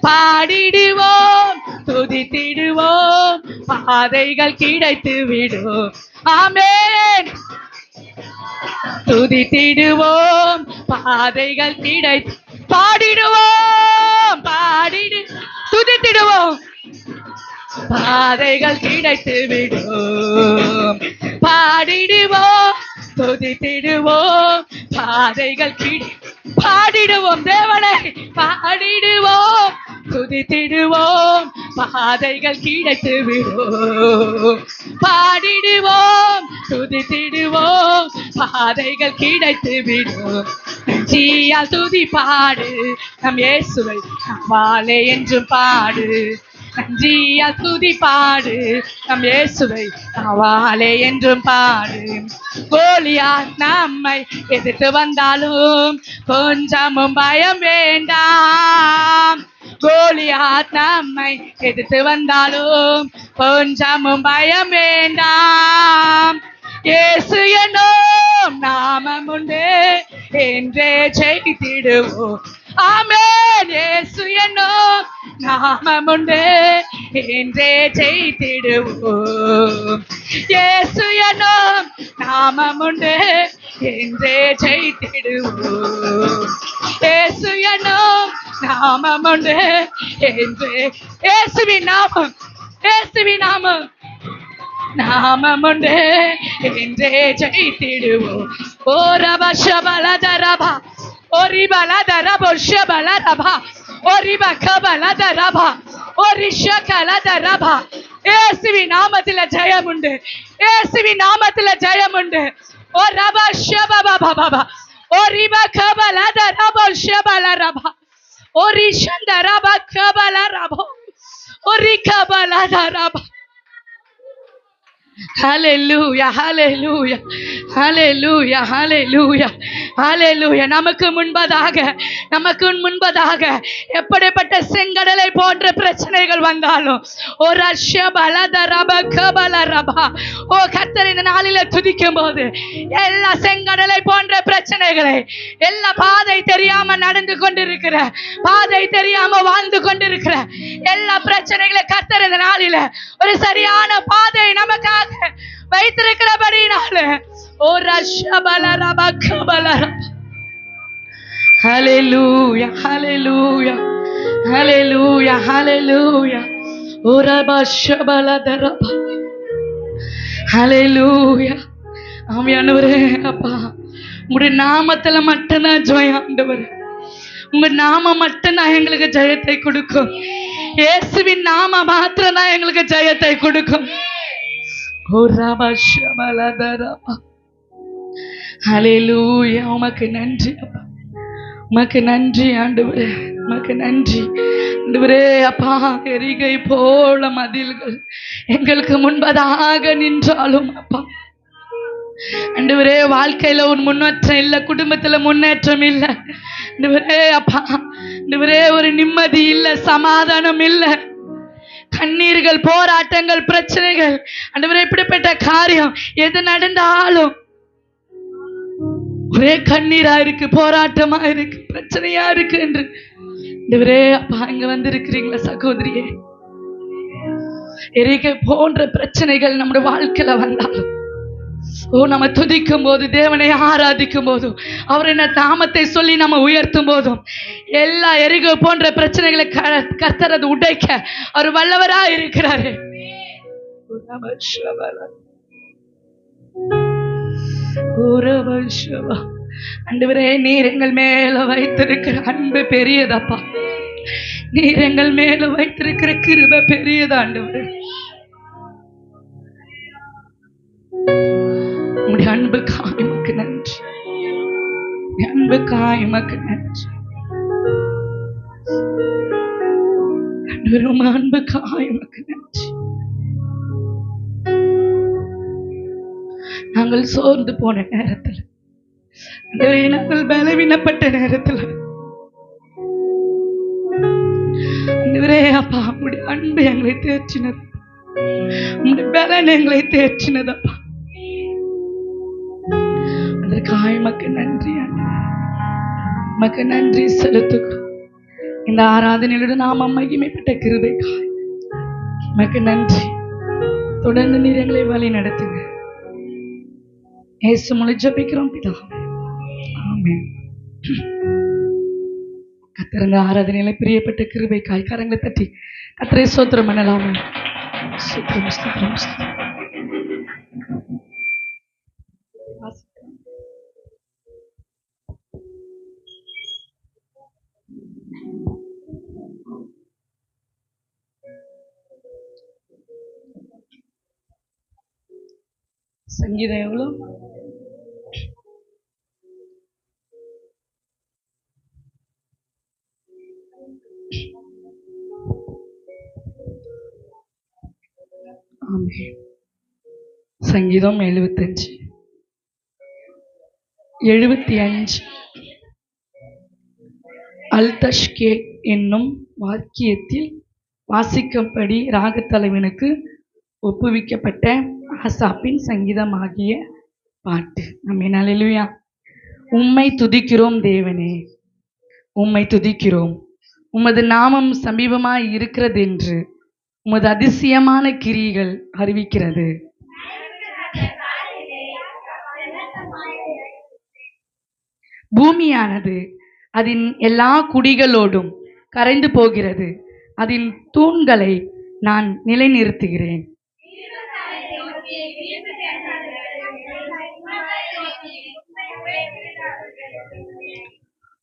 பாடிடுவோம் துதித்திடுவோம் பாதைகள் கிடைத்து விடும். ஆமென். துதித்திடுவோம் பாதைகள் கிடைத்து. பாடிடுவோம் துதித்திடுவோம் பாடிடு துதித்திடுவோம் பாதைகள் கிடைத்து விடும் பாடிடுவோம் துதித்திடுவோம் பாதைகள் பாடிடுவோம் தேவனை பாடிடுவோம் துதித்திடுவோம் பாதைகள் கிடைத்து விடும் பாடிடுவோம் துதித்திடுவோம் பாதைகள் கிடைத்து விடும் நன்றியால் துதி பாடு நம் இயேசுவை வாழே என்று பாடு நன்றியால் துதி பாடு நம் இயேசுவை வாழே என்றும் பாடு கோலியாத் நம்மை எதிர்த்து வந்தாலும் கொஞ்சமும் பயம் வேண்டாம் கோலியாத் நம்மை எதிர்த்து வந்தாலும் கொஞ்சமும் பயம் வேண்டாம் இயேசு என்னும் நாமம் உண்டு என்றே ஜெயித்திடுவோம் ஆமென் இயேசு என்னும் நாமம் உண்டு என்றே ஜெயித்திடுவோம் இயேசு என்னும் நாமம் உண்டு என்றே ஜெயித்திடுவோம் இயேசு என்னும் நாமம் உண்டு என்றே இயேசுவின் நாமம் நாமம் உண்டு என்றே ஜெயித்திடுவோம் ஓ ரபா ஷபலதரபா ஓரி பலதரபோ ஷபலதரபா ஓரி பகபலதரபா ஓரி ஷகலதரபா இயேசுவின் நாமத்திலே ஜெயம் உண்டு இயேசுவின் நாமத்திலே ஜெயம் உண்டு ஓ ரபா ஷபபபபா ஓரி பகபலதரபோ ஷபலரபா ஓரி ஷந்தரபா கபலரபோ ஓரி கபலதரபா Hallelujah, hallelujah, hallelujah, hallelujah, hallelujah. நமக்கு முன்பதாக எப்படிப்பட்ட செங்கடலை போன்ற பிரச்சனைகள் வந்தாலும் ஓ ரஷபலதரப கபலரபா ஓ கர்த்தர் இந்த நாளிலே துதிக்கும் போது எல்லா செங்கடலை போன்ற பிரச்சனைகளை எல்லா பாதை தெரியாம நடந்து கொண்டிருக்கிற பாதை தெரியாம வாழ்ந்து கொண்டிருக்கிற எல்லா பிரச்சனைகளை கர்த்தர் இந்த நாளில ஒரு சரியான பாதை நமக்காக வைத்திருக்கிறபடினால ஓ ரஷபலரப கபலரபா Hallelujah, hallelujah, hallelujah, hallelujah. ஓ ரபஷபலதரபா Hallelujah. ஆவியானவரே அப்பா உங்களுடைய நாமத்துல மட்டும்தான் ஜெயம் ஆண்டவரே உங்க நாமம் மட்டும்தான் எங்களுக்கு ஜெயத்தை கொடுக்கும் இயேசுவின் நாமம் மாத்திரம் தான் எங்களுக்கு ஜெயத்தை கொடுக்கும் ஓ ரபஷபலதரபா Hallelujah. உமக்கு நன்றி அப்பா உமக்கு நன்றி ஆண்டவரே உமக்கு நன்றி ஆண்டவரே அப்பா எரிகை போல மதில்கள் எங்களுக்கு முன்பதாக நின்றாலும் அப்பா ஆண்டவரே வாழ்க்கையில ஒரு முன்னேற்றம் இல்லை குடும்பத்துல முன்னேற்றம் இல்லை ஆண்டவரே அப்பா ஆண்டவரே ஒரு நிம்மதி இல்லை சமாதானம் இல்லை கண்ணீர்கள் போராட்டங்கள் பிரச்சனைகள் ஆண்டவரே இப்படிப்பட்ட காரியம் எது நடந்தாலும் ஒரே கண்ணீரா இருக்கு போராட்டமா இருக்கு பிரச்சனையா இருக்கு என்று ஆண்டவரே அப்பா இங்க வந்திருக்கிறீங்களா சகோதரியே எரிகை போன்ற பிரச்சனைகள் நம்முடைய வாழ்க்கையில வந்தாலும் ஓ நம்ம துதிக்கும் போது தேவனை ஆராதிக்கும் போதும் அவரை நாமத்தை சொல்லி நம்ம உயர்த்தும் போதும் எல்லா எரிகை போன்ற பிரச்சனைகளை கர்த்தர் அது உடைக்க அவர் வல்லவரா இருக்கிறாரு ஆண்டவரே நீர் எங்கள் மேல வைத்திருக்கிற அன்பு பெரியதப்பா நீர் எங்கள் மேல வைத்திருக்கிற கிருபை பெரியது ஆண்டவரே உம்முடைய அன்புக்காக உமக்கு நன்றி அன்புக்காக உமக்கு நன்றி ஆண்டவரே உம் அன்புக்காக உமக்கு நன்றி நாங்கள் சோர்ந்து போன நேரத்தில் நாங்கள் பலவீனப்பட்ட நேரத்தில் அப்பா உங்களுடைய அன்பு எங்களை தேர்ச்சினது உங்களுடைய பலன் எங்களை தேர்ச்சினதப்பா அதற்காக மக்கு நன்றி மக்கு நன்றி செலுத்துகிறோம் இந்த ஆராதனையோட நாம மகிமைப்பட்ட கிருபைக்காக மக்கு நன்றி தொடர்ந்து நீர் எங்களை வழி நடத்துங்க இயேசு மூலம் ஜெபிக்கிறோம் பிதாவே ஆமென். கர்த்தர் ஆராதனையில பிரியப்பட்ட கிருபைக்காய் கரங்களை தட்டி கர்த்தரை ஸ்தோத்திரம் பண்ணலாமே. ஸ்தோத்திரம், ஸ்தோத்திரம், ஸ்தோத்திரம். சங்கீதம் எவ்வளோ? சங்கீதம் 75 அல்தஷ்கே என்னும் வாக்கியத்தில் வாசிக்கும்படி ராகத்தலைவனுக்கு ஒப்புவிக்கப்பட்ட ஆசாப்பின் சங்கீதமாகிய பாட்டு. ஆமென், அல்லேலூயா. உம்மை துதிக்கிறோம் தேவனே, உம்மை துதிக்கிறோம். உமது நாமம் சமீபமாய் இருக்கிறது என்று உமது அதிசயமான கிரியைகள் அறிவிக்கிறது. பூமியானது அதன் எல்லா குடிகளோடும் கரைந்து போகிறது, அதன் தூண்களை நான் நிலைநிறுத்துகிறேன்.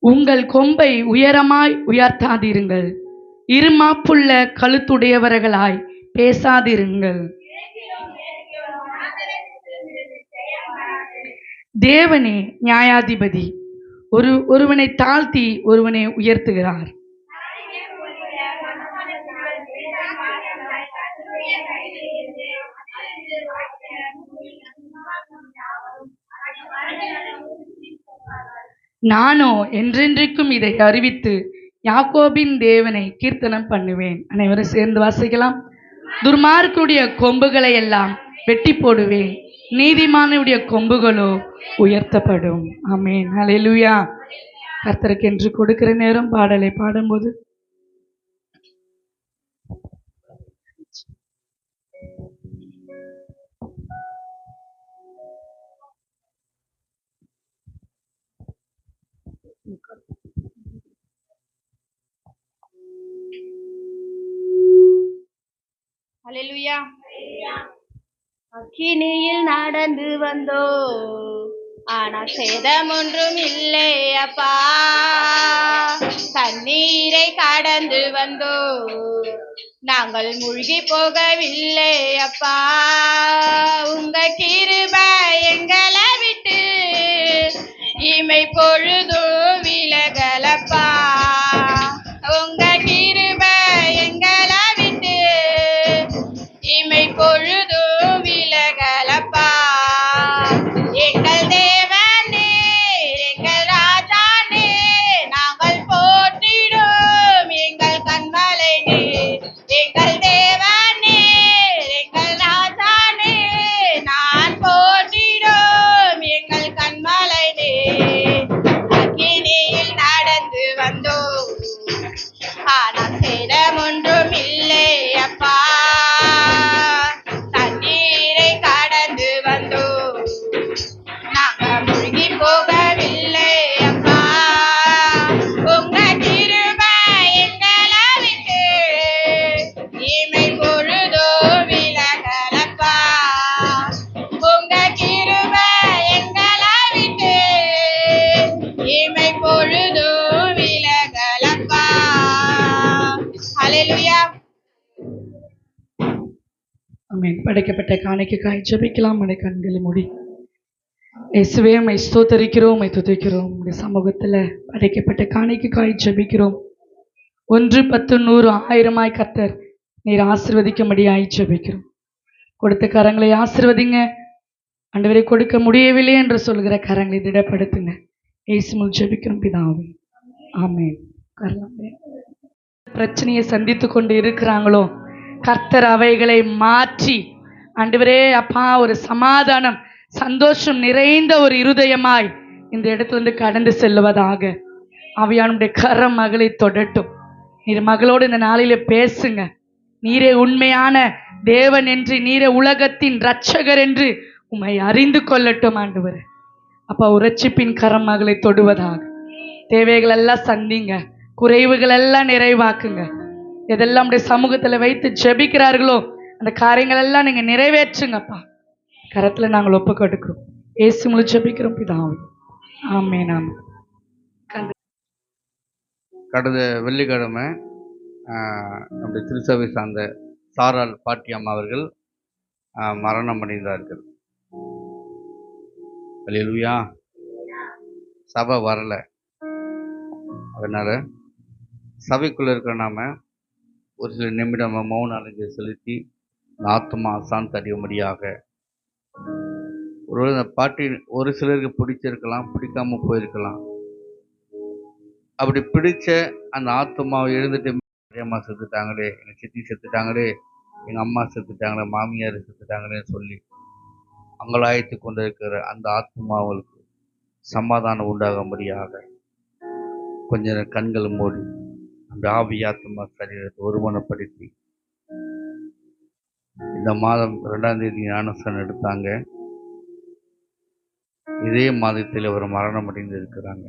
உங்கள் கொம்பை உயரமாய் உயர்த்தாதிருங்கள், இருமாப்புள்ள கழுத்துடையவர்களாய் பேசாதிருங்கள். தேவனே நியாயாதிபதி, ஒருவனை தாழ்த்தி ஒருவனை உயர்த்துகிறார். நானோ என்றென்றைக்கும் இதை அறிவித்து யாக்கோபின் தேவனை கீர்த்தனம் பண்ணுவேன். அனைவரும் சேர்ந்து வாசிக்கலாம். துர்மார்க்குடைய கொம்புகளை எல்லாம் வெட்டி போடுவேன், நீதிமானுடைய கொம்புகளோ உயர்த்தப்படும். ஆமென், அல்லேலூயா. கர்த்தருக்கு என்று கொடுக்கிற நேரம் பாடலை பாடும்போது அல்லேலூயா. அக்கினியில் நடந்து வந்தோ, ஆனால் சேதம் ஒன்றும் இல்லை அப்பா. தண்ணீரை கடந்து வந்தோ, நாங்கள் மூழ்கி போகவில்லை அப்பா. உங்க கிருபை எங்களை விட்டு இமை பொழுதோ விலகலப்பா. உங்க கிருபை எங்களை விட்டு இமை பொழுதோ விலகலப்பா. எங்கள் தேவனே, எங்கள் ராஜானே, நாங்கள் போற்றிடும் எங்கள் கண்மலை நீர். எங்கள் தேவனே, எங்கள் ராஜானே, நான் போற்றிடும் எங்கள் கண்மலை நீர். அக்கினியில் நடந்து வந்தோம், ஆனால் சேதம் ஒன்றும் இல்லை அப்பா. தண்ணீரை கடந்து வந்தோம், நாங்க மூழ்கி போகவில்லை அப்பா. உங்க கிருபை எங்களை விட்டு இமை பொழுதோ விலகலப்பா. உங்க கிருபை எங்களை விட்டு இமை பொழுதோ விலகலப்பா. அல்லேலூயா. ஆமென். படைக்கப்பட்ட காணிக்கைக்காய் ஜெபிக்கலாம். உடைய கண்களை மூடி. இயேசுவே, உம்மை ஸ்தோத்தரிக்கிறோம், உம்மை துதிக்கிறோம். உடைய சமூகத்துல படைக்கப்பட்ட காணிக்கைக்காய் ஜெபிக்கிறோம். 1, 10, 100, 1000 கர்த்தர் நீர் ஆசீர்வதிக்கும்படியாய் ஜெபிக்கிறோம். கொடுத்த கரங்களை ஆசீர்வதிங்க. ஆண்டவரே, கொடுக்க முடியவில்லை என்று சொல்கிற கரங்களை திடப்படுத்துங்க. இயேசுவில் ஜெபிக்கிறோம் பிதாவே, ஆமென். பிரச்சனையை சந்தித்து கொண்டு இருக்கிறாங்களோ, கர்த்தர் அவைகளை மாற்றி ஆண்டவரே அப்பா ஒரு சமாதானம், சந்தோஷம் நிறைந்த ஒரு இருதயமாய் இந்த இடத்துல கடந்து செல்வதாக ஆவியானுடைய கரம் மகளை தொடட்டும். நீர் மகளோடு இந்த நாளில பேசுங்க. நீரே உண்மையான தேவன் என்று, நீரே உலகத்தின் இரட்சகர் என்று உம்மை அறிந்து கொள்ளட்டும் ஆண்டவரே. அப்பா ரட்சிப்பின் கரம் மகளை தொடுவதாக. தேவைகள் எல்லாம் சந்திங்க. குறைவுகள் எல்லாம் நிறைவாக்குங்க. எதெல்லாம் உடைய சமூகத்துல வைத்து ஜெபிக்கிறார்களோ அந்த காரியங்கள் எல்லாம் நீங்க நிறைவேற்றுங்கப்பா. கரத்துல நாங்கள் ஒப்பு கொடுக்கிறோம். இயேசு மூலம் ஜெபிக்கிறோம் பிதாவே. ஆமென். ஆமென். கடந்த வெள்ளிக்கிழமை நம்முடைய திருச்சபை சார்ந்த சாரால் பாட்டியம்மா அவர்கள் மரணம் அடைந்தார்கள். அல்லேலூயா. சபை வரல. அதனால சபைக்குள்ள இருக்கிற நாம ஒரு சில நிமிடம் மௌன அஞ்சலி செலுத்தி ஆத்மா சாந்தி அடையும்படியாக. ஒருவேளை இந்த பாட்டி ஒரு சிலருக்கு பிடிச்சிருக்கலாம், பிடிக்காம போயிருக்கலாம். அப்படி பிடிச்ச அந்த ஆத்மாவை எழுந்துட்டு அம்மா செத்துட்டாங்களே, எங்கள் சித்தி செத்துட்டாங்களே, எங்கள் அம்மா செத்துட்டாங்களே, மாமியார் செத்துட்டாங்களேன்னு சொல்லி அங்கலாய்த்து கொண்டிருக்கிற அந்த ஆத்மாவுக்கு சமாதானம் உண்டாகும்படியாக கொஞ்ச நேரம் கண்களை மூடி அந்த ஆவி ஆத்மா சரீரத்தை ஒருமனப்படுத்தி இந்த மாதம் 2ஆம் தேதி ஞானஸ்தானம் எடுத்தாங்க. இதே மாதத்தில் அவர் மரணம் அடைந்து இருக்கிறாங்க.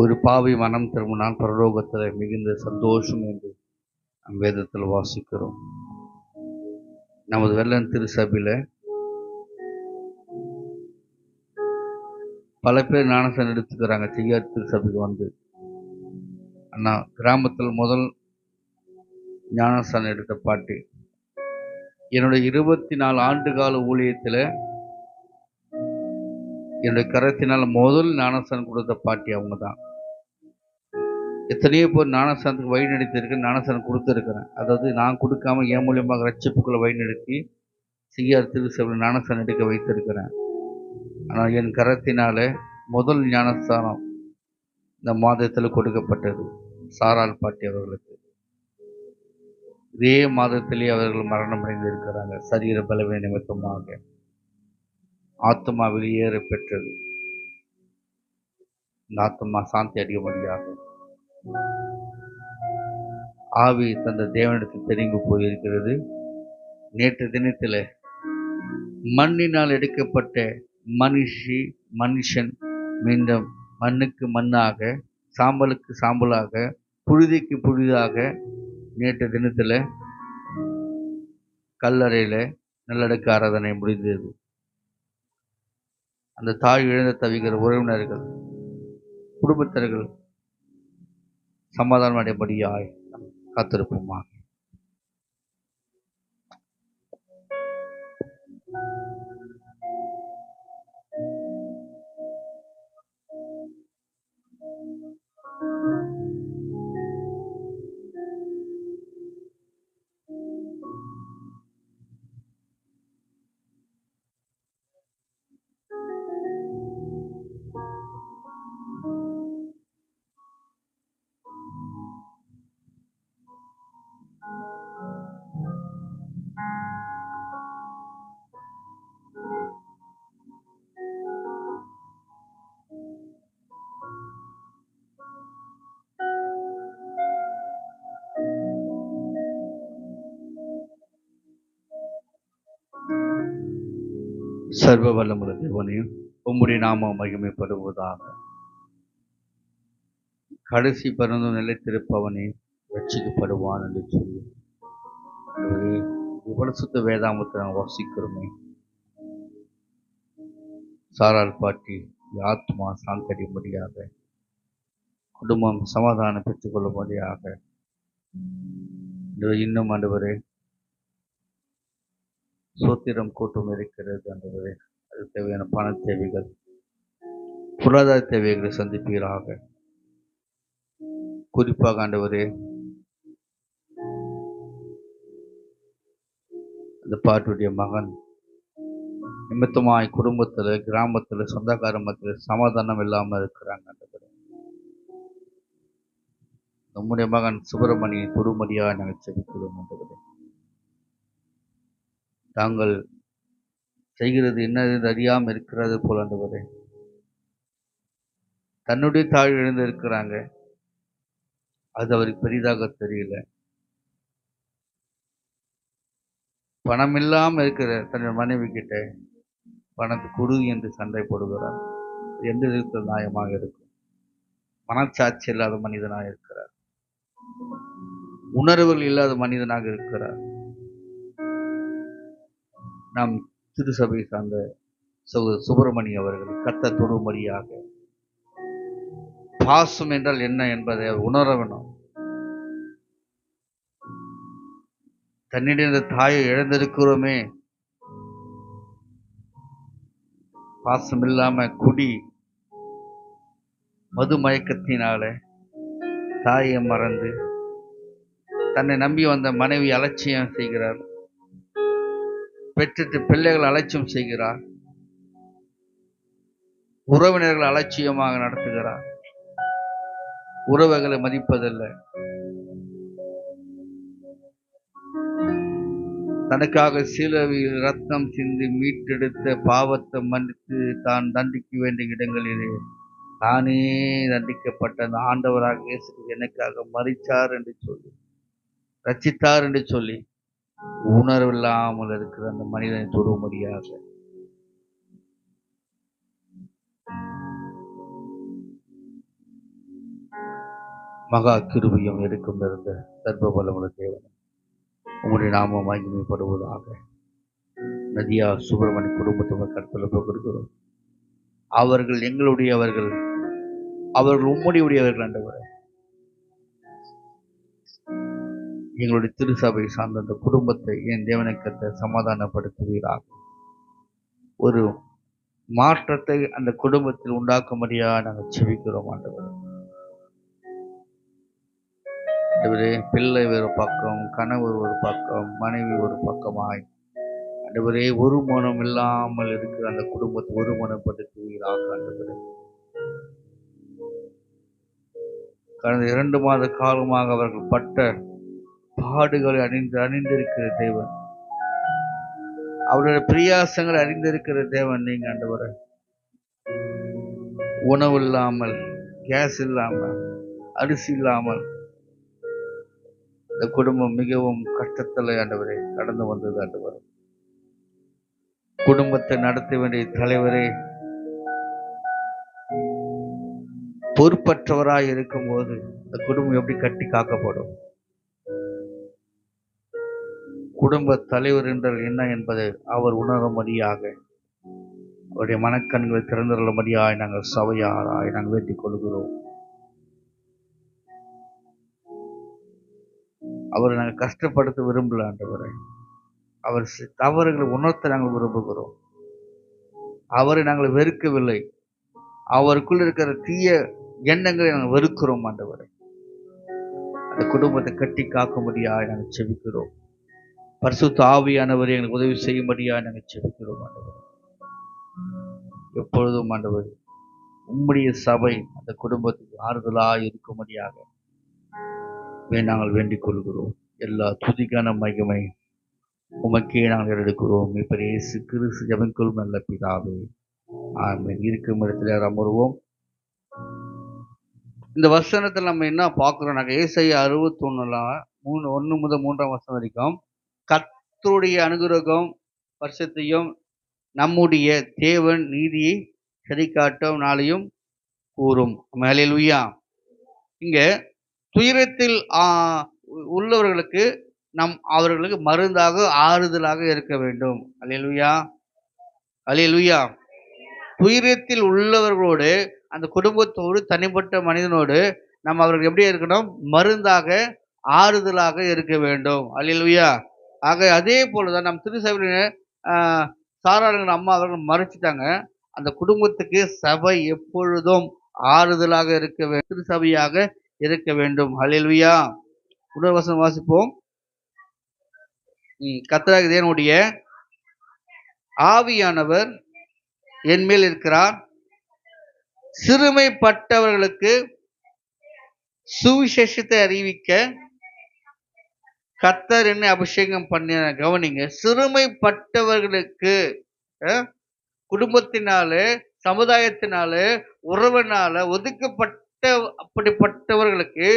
ஒரு பாவி மனம் திரும்பினால் பரலோகத்தில் மிகுந்த சந்தோஷம் என்று நம் வேதத்தில் வாசிக்கிறோம். நமது வெள்ளன் திருச்சபையில் பல பேர் ஞானஸ்தானம் எடுத்துக்கிறாங்க. செய்யார் திருச்சபைக்கு வந்து அண்ணா கிராமத்தில் முதல் ஞானஸ்தானம் எடுத்த பாட்டி. என்னுடைய 24 ஆண்டு கால ஊழியத்தில் என்னுடைய கரத்தினால் முதல் ஞானஸ்தானம் கொடுத்த பாட்டி அவங்க தான். எத்தனையோ பேர் ஞானஸ்தானத்துக்கு வழி நடத்தியிருக்கேன், ஞானஸ்தானம் கொடுத்துருக்கிறேன். அதாவது நான் கொடுக்காம என் மூலியமாக ரட்சிப்புக்குள்ள வழி நடத்தி செய்யார் திருச்சபையில் ஞானஸ்தானம் எடுக்க வைத்திருக்கிறேன். ஆனால் என் கரத்தினால முதல் ஞானஸ்தானம் இந்த மாதத்தில் கொடுக்கப்பட்டது சாரால் பாட்டி அவர்களுக்கு. இதே மாதத்திலே அவர்கள் மரணம் அடைந்திருக்கிறாங்க. சரீர பலவீன நிமித்தமாக ஆத்மா வெளியேற பெற்றது. இந்த ஆத்மா சாந்தி அடையும்படியாக ஆவி தந்த தேவனிடத்தில் திரும்பி போயிருக்கிறது. நேற்று தினத்தில் மண்ணினால் எடுக்கப்பட்ட மனுஷன் மீண்டும் மண்ணுக்கு மண்ணாக, சாம்பலுக்கு சாம்பலாக, புழுதிக்கு புழுதாக நேற்று தினத்தில் கல்லறையில் நல்லடக்க ஆராதனை முடிந்தது. அந்த தாய் இழந்த தவிக்கிற உறவினர்கள், குடும்பத்தினர்கள் சமாதானம் அடைபடியாய் காத்திருப்போமா. சர்வ வல்லமுள்ள தேவனையும் உம்முடைய நாமம் மகிமைப்படுவதாக. கடைசி பருந்தும் நிலைத்திருப்பவனே ரட்சிக்கப்படுவான் என்று சொல்லி இவ்வளவு சுத்த வேதாமத்தை நாங்கள் வாசிக்கிறோமே. சாரால் பாட்டி ஆத்மா சாந்தடியும்படியாக, குடும்பம் சமாதானம் பெற்றுக்கொள்ளும்படியாக இன்னும் ஆண்டவரே சோத்திரம் கூட்டம் இருக்கிறது. ஆண்டவரே அது தேவையான பண தேவைகள், பொருளாதார தேவைகளை சந்திப்பீராக. குறிப்பாக ஆண்டவரே அந்த பாட்டுடைய மகன் நிமித்தமாய் குடும்பத்தில், கிராமத்தில், சொந்தக்கார மத்தியில் சமாதானம் இல்லாமல் இருக்கிறாங்க. ஆண்டவரே நம்முடைய மகன் சுப்பிரமணியை தொடுமடியாக நாங்கள் செபிக்கிறோம். ஆண்டவரே தாங்கள் செய்கிறது என்னது அறியாமல் இருக்கிறது போல ஆண்டவரே தன்னுடைய தாய் எழுந்து இருக்கிறாங்க. அது அவருக்கு பெரிதாக தெரியல. பணம் இல்லாமல் இருக்கிற தன்னுடைய மனைவி கிட்ட பணத்தை கொடு என்று சண்டை போடுகிறார். எந்த விதத்தில் நியாயமாக இருக்கும்? மனச்சாட்சி இல்லாத மனிதனாக இருக்கிறார், உணர்வுகள் இல்லாத மனிதனாக இருக்கிறார். நாம் திருசபை சார்ந்த சுப்பிரமணி அவர்கள் கர்த்தர் தொடும்படியாக பாசம் என்றால் என்ன என்பதை அவர் உணர வேணும். தன்னிட தாயை இழந்திருக்கிறோமே, பாசம் இல்லாம குடி மது மயக்கத்தினால தாயை மறந்து தன்னை நம்பி வந்த மனைவி அலட்சியம் செய்கிறார், பெற்றுட்டு பிள்ளைகள் அலட்சியம் செய்கிறார், உறவினர்கள் அலட்சியமாக நடத்துகிறார், உறவுகளை மதிப்பதில்லை. தனக்காக சிலுவையில் ரத்தம் சிந்தி மீட்டெடுத்த பாவத்தை மன்னித்து தான் தண்டிக்க வேண்டிய இடங்களிலே தானே தண்டிக்கப்பட்ட அந்த ஆண்டவராக இயேசு எனக்காக மரித்தார் என்று சொல்லி, ரட்சித்தார் என்று சொல்லி உணர்வில்லாமல் இருக்கிற அந்த மனிதனை தொடும்படியாக மகா கிருபையும் இருக்கும் இருந்த சர்வ பலமுள்ள தேவன் உங்களுடைய நாமம் மகிமைப்படுவதாக. நதியா சுப்பிரமணிய குடும்பத்தை கருத்தில் கொடுக்கிறோம். அவர்கள் எங்களுடையவர்கள், அவர்கள் உம்முடையவர்கள் ஆண்டவரே. எங்களுடைய திருசபை சார்ந்த அந்த குடும்பத்தை என் தேவனை கத்த சமாதானப்படுத்துவீராக. ஒரு மாற்றத்தை அந்த குடும்பத்தில் உண்டாக்கும்படியா நாங்கள் செபிக்கிறோம் ஆண்டவரே. பிள்ளை ஒரு பக்கம், கணவர் ஒரு பக்கம், மனைவி ஒரு பக்கமாய் ஆண்டவரே ஒரு மனம் இல்லாமல் இருக்கிற அந்த குடும்பத்தை ஒரு மனப்படுத்துவீராக ஆண்டவரே. கடந்த 2 மாத காலமாக அவர்கள் பட்ட பாடுகளை அறிந்திருக்கிற தேவன், அவருடைய பிரியாசங்களை அறிந்திருக்கிற தேவன் நீங்க ஆண்டவரே. உணவு இல்லாமல், கேஸ் இல்லாமல், அரிசி இல்லாமல் இந்த குடும்பம் மிகவும் கஷ்டத்தில் ஆண்டவரே கடந்து வந்தது ஆண்டவரே. குடும்பத்தை நடத்த வேண்டிய தலைவரே பொறுப்பற்றவராய் இருக்கும் போது இந்த குடும்பம் எப்படி கட்டி காக்கப்படும்? குடும்ப தலைவர் என்றால் என்ன என்பதை அவர் உணரும்படியாக, அவருடைய மனக்கண்களை திறந்துள்ளபடியாய் நாங்கள் சபையாராய் நாங்கள் வேண்டிக் கொள்கிறோம். அவரை நாங்கள் கஷ்டப்படுத்த விரும்பல ஆண்டவரை. அவர் தவறுகளை உணர்த்த நாங்கள் விரும்புகிறோம். அவரை நாங்கள் வெறுக்கவில்லை, அவருக்குள் இருக்கிற தீய எண்ணங்களை நாங்கள் வெறுக்கிறோம் ஆண்டவரை. அந்த குடும்பத்தை கட்டி காக்கும்படியாக நாங்கள் செபிக்கிறோம். பரிசுத்த ஆவியானவரை எங்களுக்கு உதவி செய்யும்படியாக நாங்கள் செபிக்கிறோம் ஆண்டவர். எப்பொழுதும் ஆண்டவர் உம்முடைய சபை அந்த குடும்பத்துக்கு ஆறுதலாக இருக்கும்படியாக நாங்கள் வேண்டிக் கொள்கிறோம். எல்லா துதிக்கான மகிமை உமக்கே நாங்கள் எடுக்கிறோம். இப்ப இயேசு கிறிஸ்து ஜெபம் நல்ல பிதாவே, ஆமென். இருக்கும் இடத்துல அமருவோம். இந்த வசனத்தில் நம்ம என்ன பார்க்கிறோம்? நாங்கள் ஏசாயா 61 1 முதல் 3ஆம் வசனம் வரைக்கும் கர்த்தருடைய அனுகிரகம் வருஷத்தையும் நம்முடைய தேவன் நீதியை சரிகாட்டும் நாளையும் கூறும். ஹல்லேலூயா. இங்க துயரத்தில் உள்ளவர்களுக்கு அவர்களுக்கு மருந்தாக ஆறுதலாக இருக்க வேண்டும். ஹல்லேலூயா, ஹல்லேலூயா. துயரத்தில் உள்ளவர்களோடு, அந்த குடும்பத்தோடு, தனிப்பட்ட மனிதனோடு நம்ம அவர்களுக்கு எப்படி இருக்கணும்? மருந்தாக ஆறுதலாக இருக்க வேண்டும். ஹல்லேலூயா. ஆக அதே போலதான் நம் திருசபையில் சாராளுங்கிற அம்மா அவர்கள் மறைச்சிட்டாங்க. அந்த குடும்பத்துக்கு சபை எப்பொழுதும் ஆறுதலாக இருக்க வேண்டும், திருசபையாக இருக்க வேண்டும். ஹல்லேலூயா. முதல் வசனம் வாசிப்போம். கர்த்தராகிய தேவனுடைய ஆவியானவர் என் மேல் இருக்கிறார், சிறுமைப்பட்டவர்களுக்கு சுவிசேஷத்தை அறிவிக்க கர்த்தர் என்னை அபிஷேகம் பண்ணின. கவனிங்க, சிறுமைப்பட்டவர்களுக்கு, குடும்பத்தினால, சமுதாயத்தினால, உறவினால ஒதுக்கப்பட்ட அப்படிப்பட்டவர்களுக்கு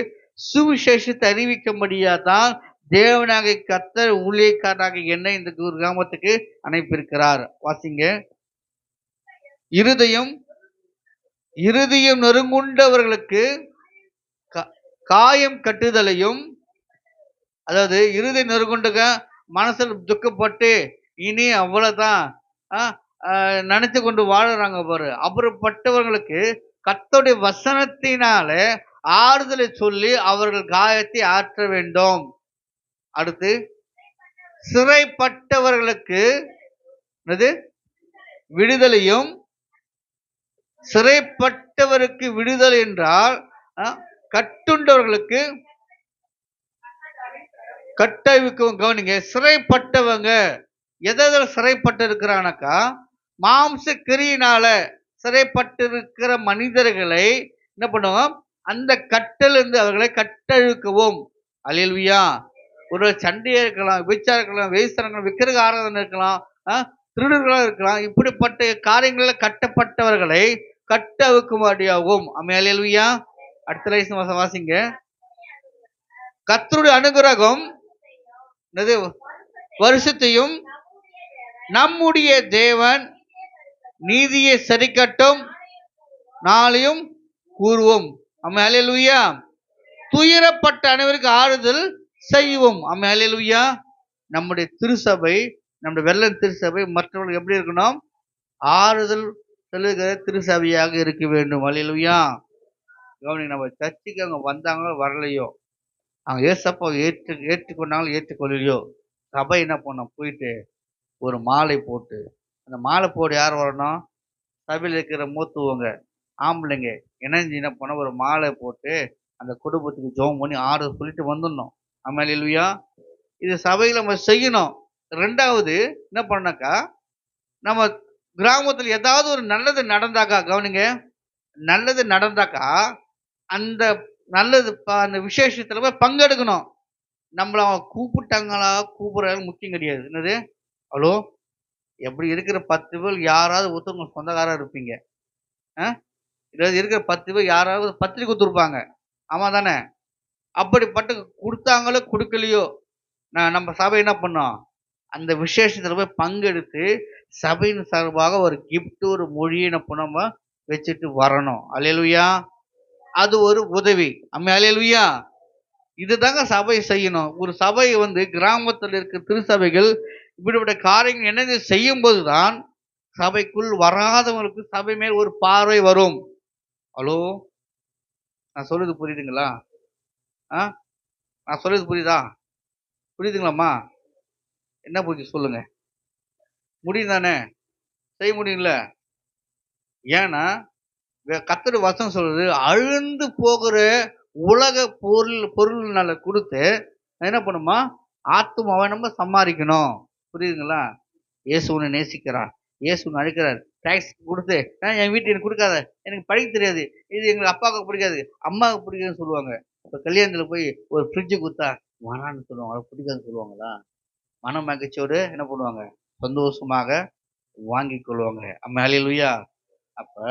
சுவிசேஷத்தை அறிவிக்கும்படியாதான் தேவனாக கர்த்தர் ஊழியக்காரனாக என்னை இந்த கிராமத்துக்கு அனுப்பியிருக்கிறார். வாசிங்க. இருதயம் இருதயம் நெருங்குண்டவர்களுக்கு காயம் கட்டுதலையும், அதாவது இருதய நெருங்குண்டுக மனசில் துக்கப்பட்டு இனி அவ்வளவுதான் நினைச்சு கொண்டு வாழுறாங்க பாரு, அப்படிப்பட்டவர்களுக்கு கர்த்தருடைய வசனத்தினால ஆறுதலை சொல்லி அவர்கள் காயத்தை ஆற்ற வேண்டும். அடுத்து சிறைப்பட்டவர்களுக்கு விடுதலையும், சிறைப்பட்டவருக்கு விடுதலை என்றால் கட்டுண்டவர்களுக்கு கட்டவிக்கவும். கவனிங்க, சிறைப்பட்டவங்க எதில் சிறைப்பட்டு இருக்கிறானாக்கா, மாம்ச கிரியினால சிறைப்பட்டிருக்கிற மனிதர்களை என்ன பண்ணுவோம், அந்த கட்டிலிருந்து அவர்களை கட்டழுக்கவும். அல்லேலூயா. ஒரு சண்டையா இருக்கலாம், விபச்சாரம் இருக்கலாம், வேசனங்கள், விக்கிரக ஆராதனை இருக்கலாம், திருடுகளாக இருக்கலாம், இப்படிப்பட்ட காரியங்களில் கட்டப்பட்டவர்களை கட்டவுக்கும்படியாகும். அல்லேலூயா. அடுத்த வாசிங்க. கர்த்தருடைய அனுகிரகம் வருஷத்தையும் நம்முடைய தேவன் நீதியை சரிக்கட்டும் நாளையும் கூறுவோம். அல்லேலூயா. துயரப்பட்ட அனைவருக்கு ஆறுதல் செய்வோம். அல்லேலூயா. நம்முடைய திருசபை, நம்முடைய வெள்ளம் திருசபை மற்றவர்கள் எப்படி இருக்கணும், ஆறுதல் சொல்லுகிற திருசபையாக இருக்க வேண்டும். அல்லேலூயா. கவனிங்க, நம்ம சர்ச்சுக்கு அவங்க வந்தாங்களோ வரலையோ, அவங்க ஏசப்பா ஏற்றுக்கொண்டாங்களோ ஏற்றுக்கொள்ளலையோ, சபை என்ன பண்ணோம், போயிட்டு ஒரு மாலை போட்டு, அந்த மாலை போட்டு யார் வரணும், சபையில் இருக்கிற மூத்துவங்க ஆம்பளைங்க இணைஞ்சு என்ன பண்ண ஒரு மாலை போட்டு அந்த குடும்பத்துக்கு ஜெபம் பண்ணி ஆறுதல் சொல்லிட்டு வந்துடணும். அல்லேலூயா. இது சபையில் நம்ம செய்யணும். ரெண்டாவது என்ன பண்ணாக்கா, நம்ம கிராமத்தில் ஏதாவது ஒரு நல்லது நடந்தாக்கா, கவனிங்க, நல்லது நடந்தாக்கா அந்த நல்லது அந்த விசேஷத்துல போய் பங்கெடுக்கணும். நம்மள அவங்க கூப்பிட்டாங்களா கூப்பிடுறாங்க முக்கியம் கிடையாது. என்னது, ஹலோ, எப்படி இருக்கிற 10 பேர் யாராவது ஒருத்தவங்க சொந்தக்காரா இருப்பீங்க, இருக்கிற 10 பேர் யாராவது பத்திரிக்கை கொடுத்துருப்பாங்க, ஆமா தானே? அப்படிப்பட்ட கொடுத்தாங்களோ கொடுக்கலையோ, நம்ம சபை என்ன பண்ணோம், அந்த விசேஷத்துல போய் பங்கெடுத்து சபையின் சார்பாக ஒரு கிஃப்ட், ஒரு மொழியை என்ன பண்ணாம வச்சுட்டு வரணும். அல்லேலூயா. அது ஒரு உதவி. அல்லேலூயா. இதுதாங்க சபை செய்யணும். ஒரு சபை கிராமத்தில் இருக்க திருச்சபைகள் இப்படிப்பட்ட காரியங்கள் என்னென்ன செய்யும் போதுதான் சபைக்குள் வராதவங்களுக்கு சபை மேல் ஒரு பார்வை வரும். ஹலோ, நான் சொல்றது புரியுதுங்களா? நான் சொல்றது புரியுதா? புரியுதுங்களாம்மா? என்ன புரியுது சொல்லுங்க. முடியும் தானே? செய்ய முடியும்ல? ஏன்னா கர்த்தருடைய வசனம் சொல்றது, அழிந்து போகிற உலக பொருள்னால கொடுத்து என்ன பண்ணுமா, ஆத்துமாவை நம்ம சம்பாதிக்கணும். புரியுதுங்களா? இயேசு உன்னை நேசிக்கிறார், இயேசு உன்னை அழைக்கிறார். டேக்ஸ் கொடுத்து என் வீட்டு எனக்கு கொடுக்காத, எனக்கு படிக்க தெரியாது, இது எங்களுக்கு அப்பாவுக்கு பிடிக்காது, அம்மாவுக்கு பிடிக்காதுன்னு சொல்லுவாங்க. இப்போ கல்யாணத்தில் போய் ஒரு ஃப்ரிட்ஜு கொடுத்தா வேணான்னு சொல்லுவாங்க, பிடிக்காதுன்னு சொல்லுவாங்களா? மன மகிழ்ச்சியோடு என்ன பண்ணுவாங்க, சந்தோஷமாக வாங்கி கொள்வாங்க. அல்லேலூயா. அப்போ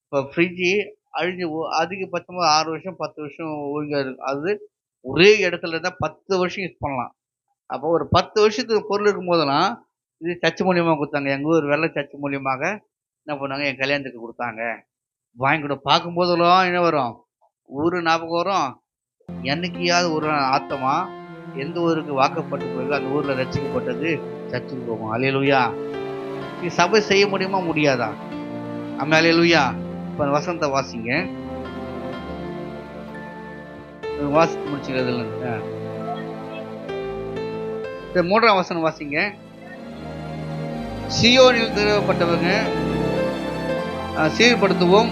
இப்போ ஃப்ரிட்ஜு அழிஞ்சு அதிகபட்சமாக 6 வருஷம் 10 வருஷம் ஒழுங்காக இருக்கும். அது ஒரே இடத்துல இருந்தால் 10 வருஷம் யூஸ் பண்ணலாம். அப்போ ஒரு 10 வருஷத்துக்கு பொருள் இருக்கும் போதெல்லாம் இது சர்ச்சு மூலியமாக கொடுத்தாங்க. எங்கள் ஊர் வெள்ளை சர்ச்சு மூலியமாக என்ன பண்ணாங்க, என் கல்யாணத்துக்கு கொடுத்தாங்க. வாங்கி கூட பார்க்கும்போதெல்லாம் என்ன வரும், ஊர் ஞாபகம் வரும். என்னைக்கையாவது ஒரு ஆத்தமா எந்த ஊருக்கு வாக்கப்பட்டு போயிருக்கோ அந்த ஊரில் ரசிக்கப்பட்டது சர்ச்சுக்கு போகும். அல்லேலூயா. இது சபை செய்ய முடியுமா முடியாதா? அல்லேலூயா. இப்போ வசனத்தை வாசிங்க, வாசித்து முடிச்சுக்கிறதுல 3ஆம் வசனம் வாசிங்க. சியோனில் தேவைப்பட்டவங்க சீர்படுத்துவோம்,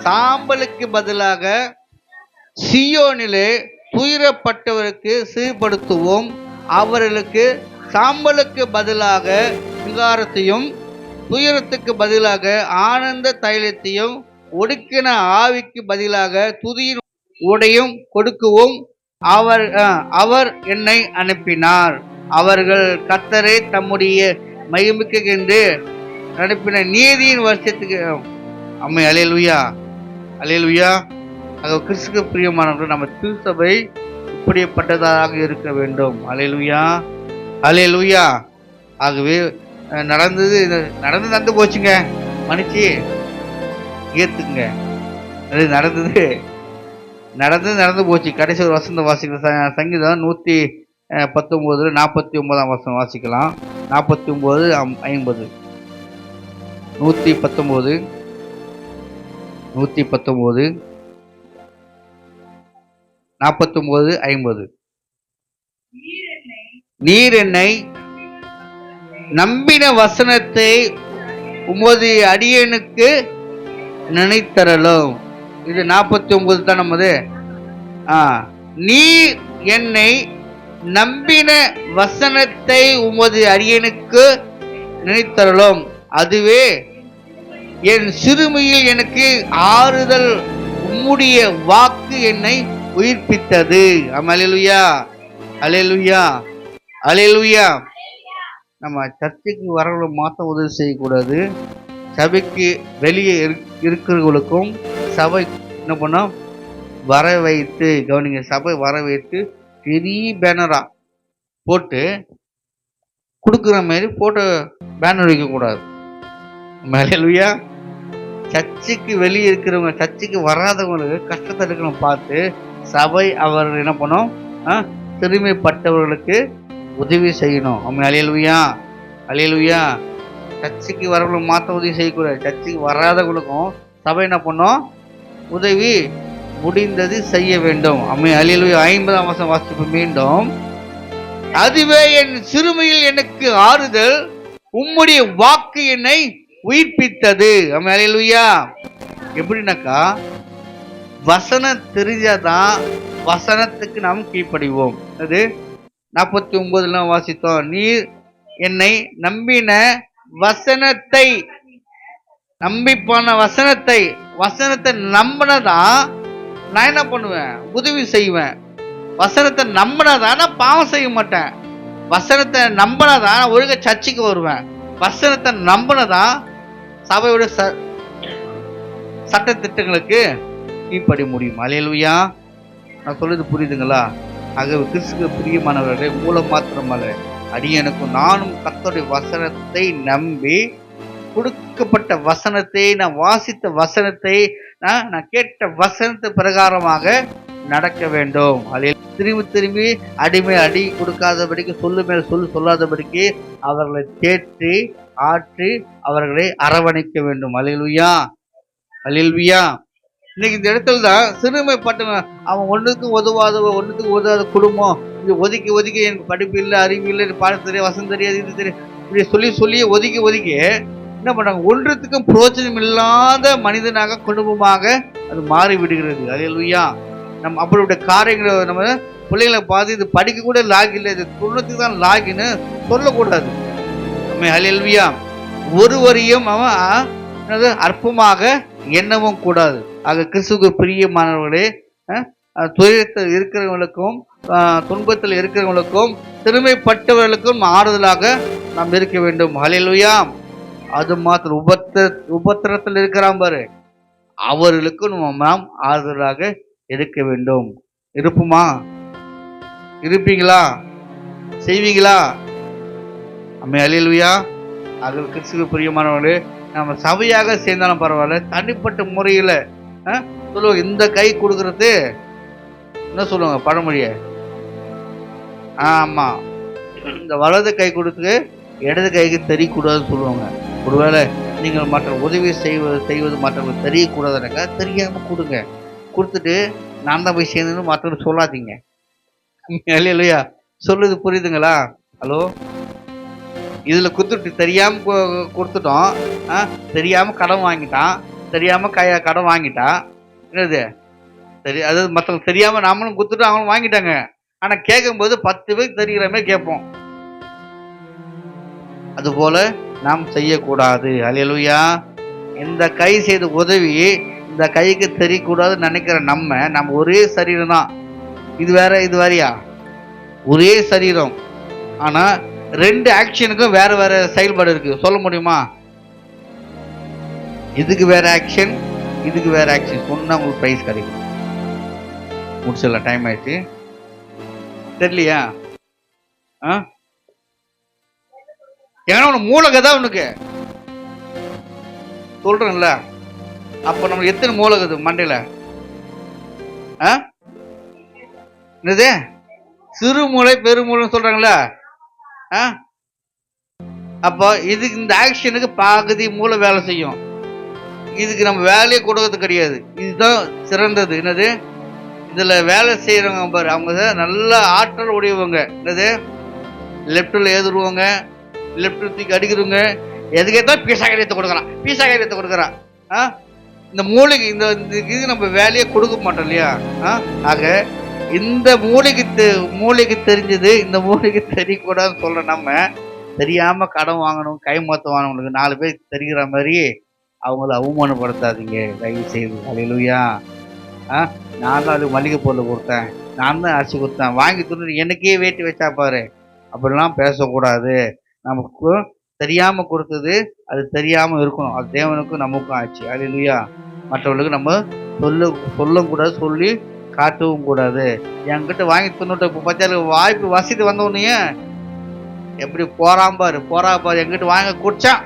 சாம்பலுக்கு பதிலாக சியோனிலே துயரப்பட்டவருக்கு சீர்படுத்துவோம், அவர்களுக்கு சாம்பலுக்கு பதிலாக சிங்காரத்தையும் துயரத்துக்கு பதிலாக ஆனந்த தைலத்தையும் ஒடுக்கின ஆவிக்கு பதிலாக துதியின் உடையும் கொடுக்கவும் அவர் என்னை அனுப்பினார். அவர்கள் கர்த்தரை தம்முடைய மகிமைக்கு என்று அனுப்பின நீதியின் வருஷத்துக்கு. அல்லேலூயா. அல்லேலூயா. ஆக கிறிஸ்துக்கு பிரியமானவர்கள், நம்ம திருச்சபை இப்படிப்பட்டதாக இருக்க வேண்டும். அல்லேலூயா. அல்லேலூயா. ஆகவே நடந்து போச்சுங்க. மன்னிச்சு ஏத்துக்குங்க. அது நடந்தது நடந்து போச்சு. கடைசி ஒரு வசந்த வாசிக்கிற சங்கீதம் 119 49ஆம் வசனம் வாசிக்கலாம். 49 50 119 119 49 50. நீர் என்னை நம்பின வசனத்தை உமது அடியனுக்கு நினைத்தரலும். இது 49 தான் நம்மது. நீர் என்னை நம்பின வசனத்தை உமது அடியனுக்கு நினைத்தரலும், அதுவே என் சிறுமையில் எனக்கு ஆறுதல், உம்முடைய வாக்கு என்னை உயிர்ப்பித்தது. அல்லேலூயா, அல்லேலூயா, அல்லேலூயா. நம்ம சர்ச்சைக்கு வரவங்களை மாத்த உதவி செய்யக்கூடாது. சபைக்கு வெளியே இருக்கிறவங்களுக்கும் சபை என்ன பண்ணோம், வர வைத்து கவனிங்க. சபை வர வைத்து பெரிய பேனரா போட்டு கொடுக்குற மாதிரி போட்டு பேனர் வைக்கக்கூடாது. அல்லேலூயா. சர்ச்சுக்கு வெளியே இருக்கிறவங்க, சர்ச்சுக்கு வராதவங்களுக்கு கஷ்டத்தை இருக்கணும் பார்த்து சபை அவர்கள் என்ன பண்ணோம், சிறுமைப்பட்டவர்களுக்கு உதவி செய்யணும். அல்லேலூயா, அல்லேலூயா. சர்ச்சுக்கு வரவங்களுக்கு மாற்ற உதவி செய்யக்கூடாது. சர்ச்சுக்கு வராதவங்களுக்கும் சபை என்ன பண்ணோம், உதவி முடிந்தது செய்ய வேண்டும். அல்லேலூயா. 50ஆம் வசனம் வாசிப்பு மீண்டும். அதுவே என் சிறுமையில் எனக்கு ஆறுதல், உம்முடைய வாக்கு என்னை உயிர்ப்பித்தது. அல்லேலூயா. எப்படின்னாக்கா வசனம் தெரிஞ்சாதான் வசனத்துக்கு நாம் கீழ்ப்படிவோம். அது 49 வாசித்தோம். நீர் என்னை நம்பின வசனத்தை, நம்பிப்பான வசனத்தை நம்பினதான் நான் என்ன பண்ணுவேன், உதவி செய்வேன். வசனத்தை நம்பினதான் நான் பாவம் செய்ய மாட்டேன். வசனத்தை நம்பினதான் நான் ஒழுங்கா சர்ச்சைக்கு வருவேன். வசனத்தை நம்பினதான் சபையோட சட்ட திட்டங்களுக்கு கீழ்ப்படி முடியும். அல்லேலூயா. நான் சொல்றது புரியுதுங்களா? ஆகவே கிறிஸ்துவுக்கு பிரியமானவர்களே, மூலம் மாத்திரமல்ல அடியனுக்கும் நானும் கர்த்தருடைய வசனத்தை நம்பி கொடுக்கப்பட்ட வசனத்தை, நான் வாசித்த வசனத்தை, நான் கேட்ட வசனத்து பிரகாரமாக நடக்க வேண்டும். அதில் திரும்பி அடிமை அடி கொடுக்காதபடிக்கு, சொல்லு மேல் சொல்லு சொல்லாதபடிக்கு அவர்களை தேற்றி ஆற்றி அவர்களை அரவணைக்க வேண்டும். அல்லேலூயா, அல்லேலூயா. இன்னைக்கு இந்த இடத்துல தான் சிறுமைப்பட்டவங்க, அவன் ஒன்றுக்கும் உதவாத குடும்பம், இது ஒதுக்கி எனக்கு படிப்பு இல்லை, அறிவு இல்லை, பாடம் தெரியாது, வசனம் தெரியாது, இது தெரியாது, இப்படி சொல்லி ஒதுக்கி என்ன பண்ணாங்க, ஒன்றுத்துக்கும் பிரயோஜனம் இல்லாத மனிதனாக குடும்பமாக அது மாறி விடுகிறது. அல்லேலூயா. நம்ம அப்படிப்பட்ட காரியங்களை நம்ம பிள்ளைங்களை பார்த்து இது படிக்க கூட லாக் இல்லை, இது துணத்துக்கு தான் லாகின்னு சொல்லக்கூடாது. அல்லேலூயா. ஒருவரையும் அவன் அற்பமாக எண்ணவும் கூடாது. ஆக கிறிஸ்துவுக்கு பிரியமானவர்களே, துயரத்தில் இருக்கிறவங்களுக்கும் துன்பத்தில் இருக்கிறவங்களுக்கும் சிறுமைப்பட்டவர்களுக்கும் ஆறுதலாக நாம் இருக்க வேண்டும். அல்லேலூயா. அது மாத்திரம் உபத்திரத்தில் இருக்கிறான் பாரு, அவர்களுக்கும் நாம் ஆறுதலாக இருக்க வேண்டும். இருப்புமா? இருப்பீங்களா? செய்வீங்களா? அல்லேலூயா. ஆக கிறிஸ்துவுக்கு பிரியமானவர்களே, நம்ம சபையாக சேர்ந்தாலும் பரவாயில்ல, தனிப்பட்ட முறையில் சொல்லுவாங்க, இந்த கை கொடுக்கறது என்ன சொல்லுவாங்க பழமொழிய, ஆமா, இந்த வலது கை கொடுத்து இடது கைக்கு தெரியக்கூடாதுன்னு சொல்லுவாங்க. ஒருவேளை நீங்கள் மற்ற உதவி செய்வது மற்றவங்களுக்கு தெரியக்கூடாதுனாக்கா தெரியாம கொடுங்க. கொடுத்துட்டு நான் தான் போய் சேர்ந்து மற்றவங்க சொல்லாதீங்க. இல்லையா? சொல்லுது புரியுதுங்களா? ஹலோ, இதுல குத்துட்டு தெரியாம கொடுத்துட்டோம், தெரியாம கடன் வாங்கிட்டான், தெரியாம கடன் வாங்கிட்டான், என்னது சரி, அதாவது மற்றவங்க தெரியாம நாமளும் குத்துட்டு அவங்களும் வாங்கிட்டாங்க. ஆனா கேட்கும்போது 10 பேருக்கு தெரிகிற மாதிரி கேட்போம். அதுபோல நாம் செய்யக்கூடாது. அல்லேலூயா. இந்த கை செய்த உதவி இந்த கைக்கு தெரியக்கூடாதுன்னு நினைக்கிற நம்ம ஒரே சரீரம் தான். இது வேற இது வேறையா? ஒரே சரீரம், ஆனா 2 ஆக்ஷனுக்கும் வேற வேற செயல்பாடு இருக்கு. சொல்ல முடியுமா? இதுக்கு வேற ஆக்ஷன், இதுக்கு வேற ஆக்ஷன் சொன்னா உங்களுக்கு பிரைஸ் கிடைக்கும். முடிச்சிடலாம், டைம் ஆயிடுச்சு. தெரியலையா? ஏன்னா உனக்கு மூலகை தான் உனக்கு சொல்றேன்ல, அப்போ நம்ம எத்தனை மூளை இருக்குது மண்டையில? என்னது சிறு மூளை பெருமூளைன்னு சொல்றாங்களா? அப்போ இதுக்கு இந்த ஆக்ஷனுக்கு பாதி மூளை வேலை செய்யும். இதுக்கு நம்ம வேலையை கொடுக்கறது கிடையாது. இதுதான் சிறந்தது. என்னது இதுல வேலை செய்யறவங்க பாரு, அவங்க நல்ல ஆற்றல் உடையவங்க. என்னது லெப்டில் ஏதுருவாங்க, லெப்டில் தூக்கி அடிக்கிறவங்க. எதுக்கேற்ற பீசா காரியத்தை கொடுக்குறான், பீசா காரியத்தை கொடுக்குறான். இந்த மூளைக்கு இந்த இது நம்ம வேலையை கொடுக்க மாட்டோம் இல்லையா? ஆக இந்த மூளைக்கு தெரிஞ்சது இந்த மூளைக்கு தெரியக்கூடாதுன்னு சொல்ற நம்ம தெரியாம கடன் வாங்கணும், கைமாத்த வாங்கணுங்களுக்கு 4 பேர் தெரிகிற மாதிரி அவங்கள அவமானப்படுத்தாதீங்க தயவு செய்து. அல்லேலூயா. நான் தான் அது மளிகை பொருள் கொடுத்தேன், நான் தான் அரிசி கொடுத்தேன், வாங்கி துணி எனக்கே வேட்டி வச்சா பாரு, அப்படிலாம் பேசக்கூடாது. நமக்கு தெரியாம கொடுத்தது அது தெரியாம இருக்கணும். அது தேவனுக்கும் நமக்கும் ஆச்சு. அல்லேலூயா. மற்றவர்களுக்கு நம்ம சொல்லவும் கூடாது, சொல்லி காட்டவும் கூடாது. என்கிட்ட வாங்கி துண்ணுட்ட இப்போ பச்சாரு வாய்ப்பு வசதி வந்தோடனே எப்படி போறாம்பாரு எங்கிட்ட வாங்க குடிச்சான்.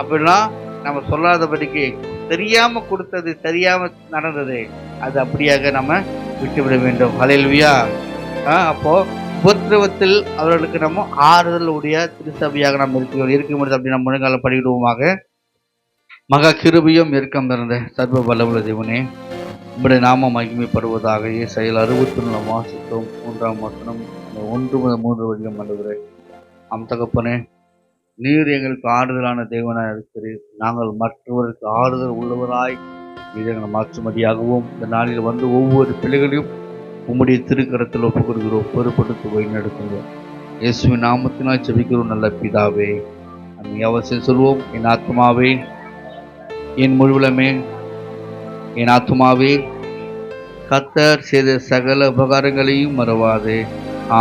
அப்படிலாம் நம்ம சொல்லாதபடிக்கு தெரியாம கொடுத்தது தெரியாம நடந்தது அது அப்படியாக நம்ம விட்டுவிட வேண்டும். அல்லேலூயா. அப்போ உபத்திரவத்தில் அவர்களுக்கு நம்ம ஆறுதலுடைய திருச்சபையாக நாம் இருக்க முடியாது. அப்படி நம்ம முழங்கால படிக்கிடுவோமாக. மகா கிருபையும் இறுக்கம் இருந்த சர்வ வல்லமுள்ள தேவனே, உங்களுடைய நாம மகிமைப்படுவதாக. செயல் 61 வாசித்தோம் 3ஆம் வசனம் 1 முதல் 3 வரைக்கும் ஆண்டவரே. தகப்பனே, நீர் எங்களுக்கு ஆறுதலான தேவனாய் இருக்கிறீர். நாங்கள் மற்றவர்களுக்கு ஆறுதல் உள்ளவராய் இது எங்களை மாற்றுமதியாகவும் இந்த நாளில் வந்து ஒவ்வொரு பிள்ளைகளையும் உம்முடைய திருக்கரத்தில் ஒப்புக் கொடுக்கிறோம். பொறுப்படுத்தி வழிநடத்துங்க. இயேசுவின் நாமத்தினால் ஜெபிக்கிறோம் நல்ல பிதாவே. நம்ம அவசியம் சொல்வோம். என் ஆத்மாவே, என் முழுவலமே, என் ஆத்மாவே, கர்த்தர் செய்த சகல உபகாரங்களையும் மறவாதே.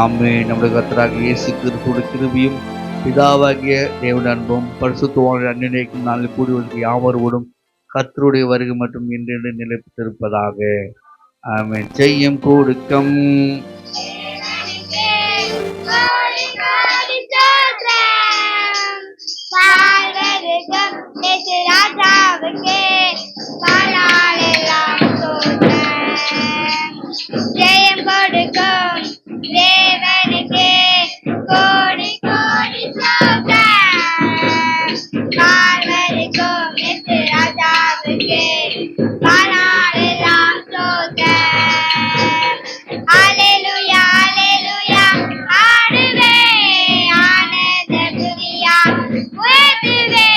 ஆமென். நம்முடைய கர்த்தராகிய இயேசு கிறிஸ்துவின் கிருபையும் பிதாவாகிய தேவனுடைய அன்பும் பரிசுத்தவான்களுடைய அன்பினைக்கும் நாளில் கூடி வந்து யாவரோடும் கர்த்தருடைய வருகை மற்றும் இன்று நிலைத்திருப்பதாக. ஆமென். ஜெயம் கொடுக்கம் ஜெயம் கொடுக்கும் தேவனுக்கே கோடி கோடி வாழ்வருக்கும் ராஜாவுக்கே பாலாளெல்லாம் அல்லேலூயா அல்லேலூயா ஆடுவே ஆனந்த துதியா உயர்த்துவே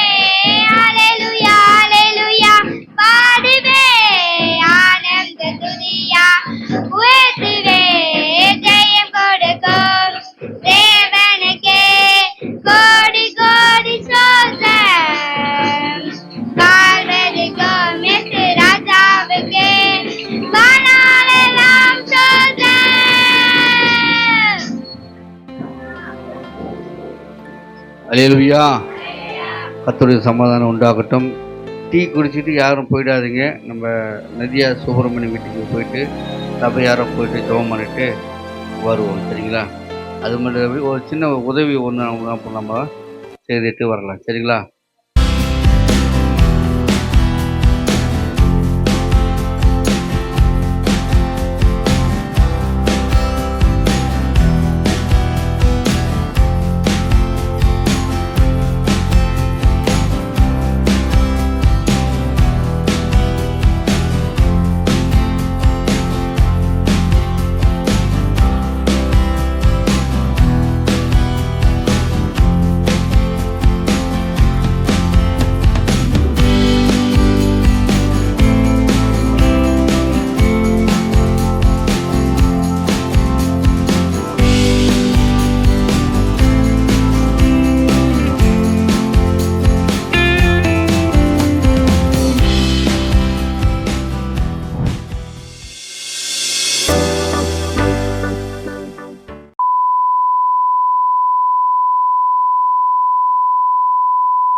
அல்லேலூயா அல்லேலூயா பாடுவே ஆனந்த துதியா உயர்த்துவே ஜெயம் கொடுக்கும் தேவனுக்கே கோடி கோடி ஸ்தோத்திரம் வாழ்வருக்கும் ராஜாவுக்கே பாலாளெல்லாம் அல்லேலூயா. கர்த்தருடைய சமாதானம் உண்டாகட்டும். டீ குடிச்சிட்டு யாரும் போயிடாதீங்க. நம்ம நதியா சுப்பிரமணியம் வீட்டுக்கு போயிட்டு சபையாரம் போயிட்டு ஜெபம் பண்ணிட்டு வருவோம். சரிங்களா? அது மட்டும் ஒரு சின்ன உதவி ஒன்று நம்ம செய்துட்டு வரலாம். சரிங்களா?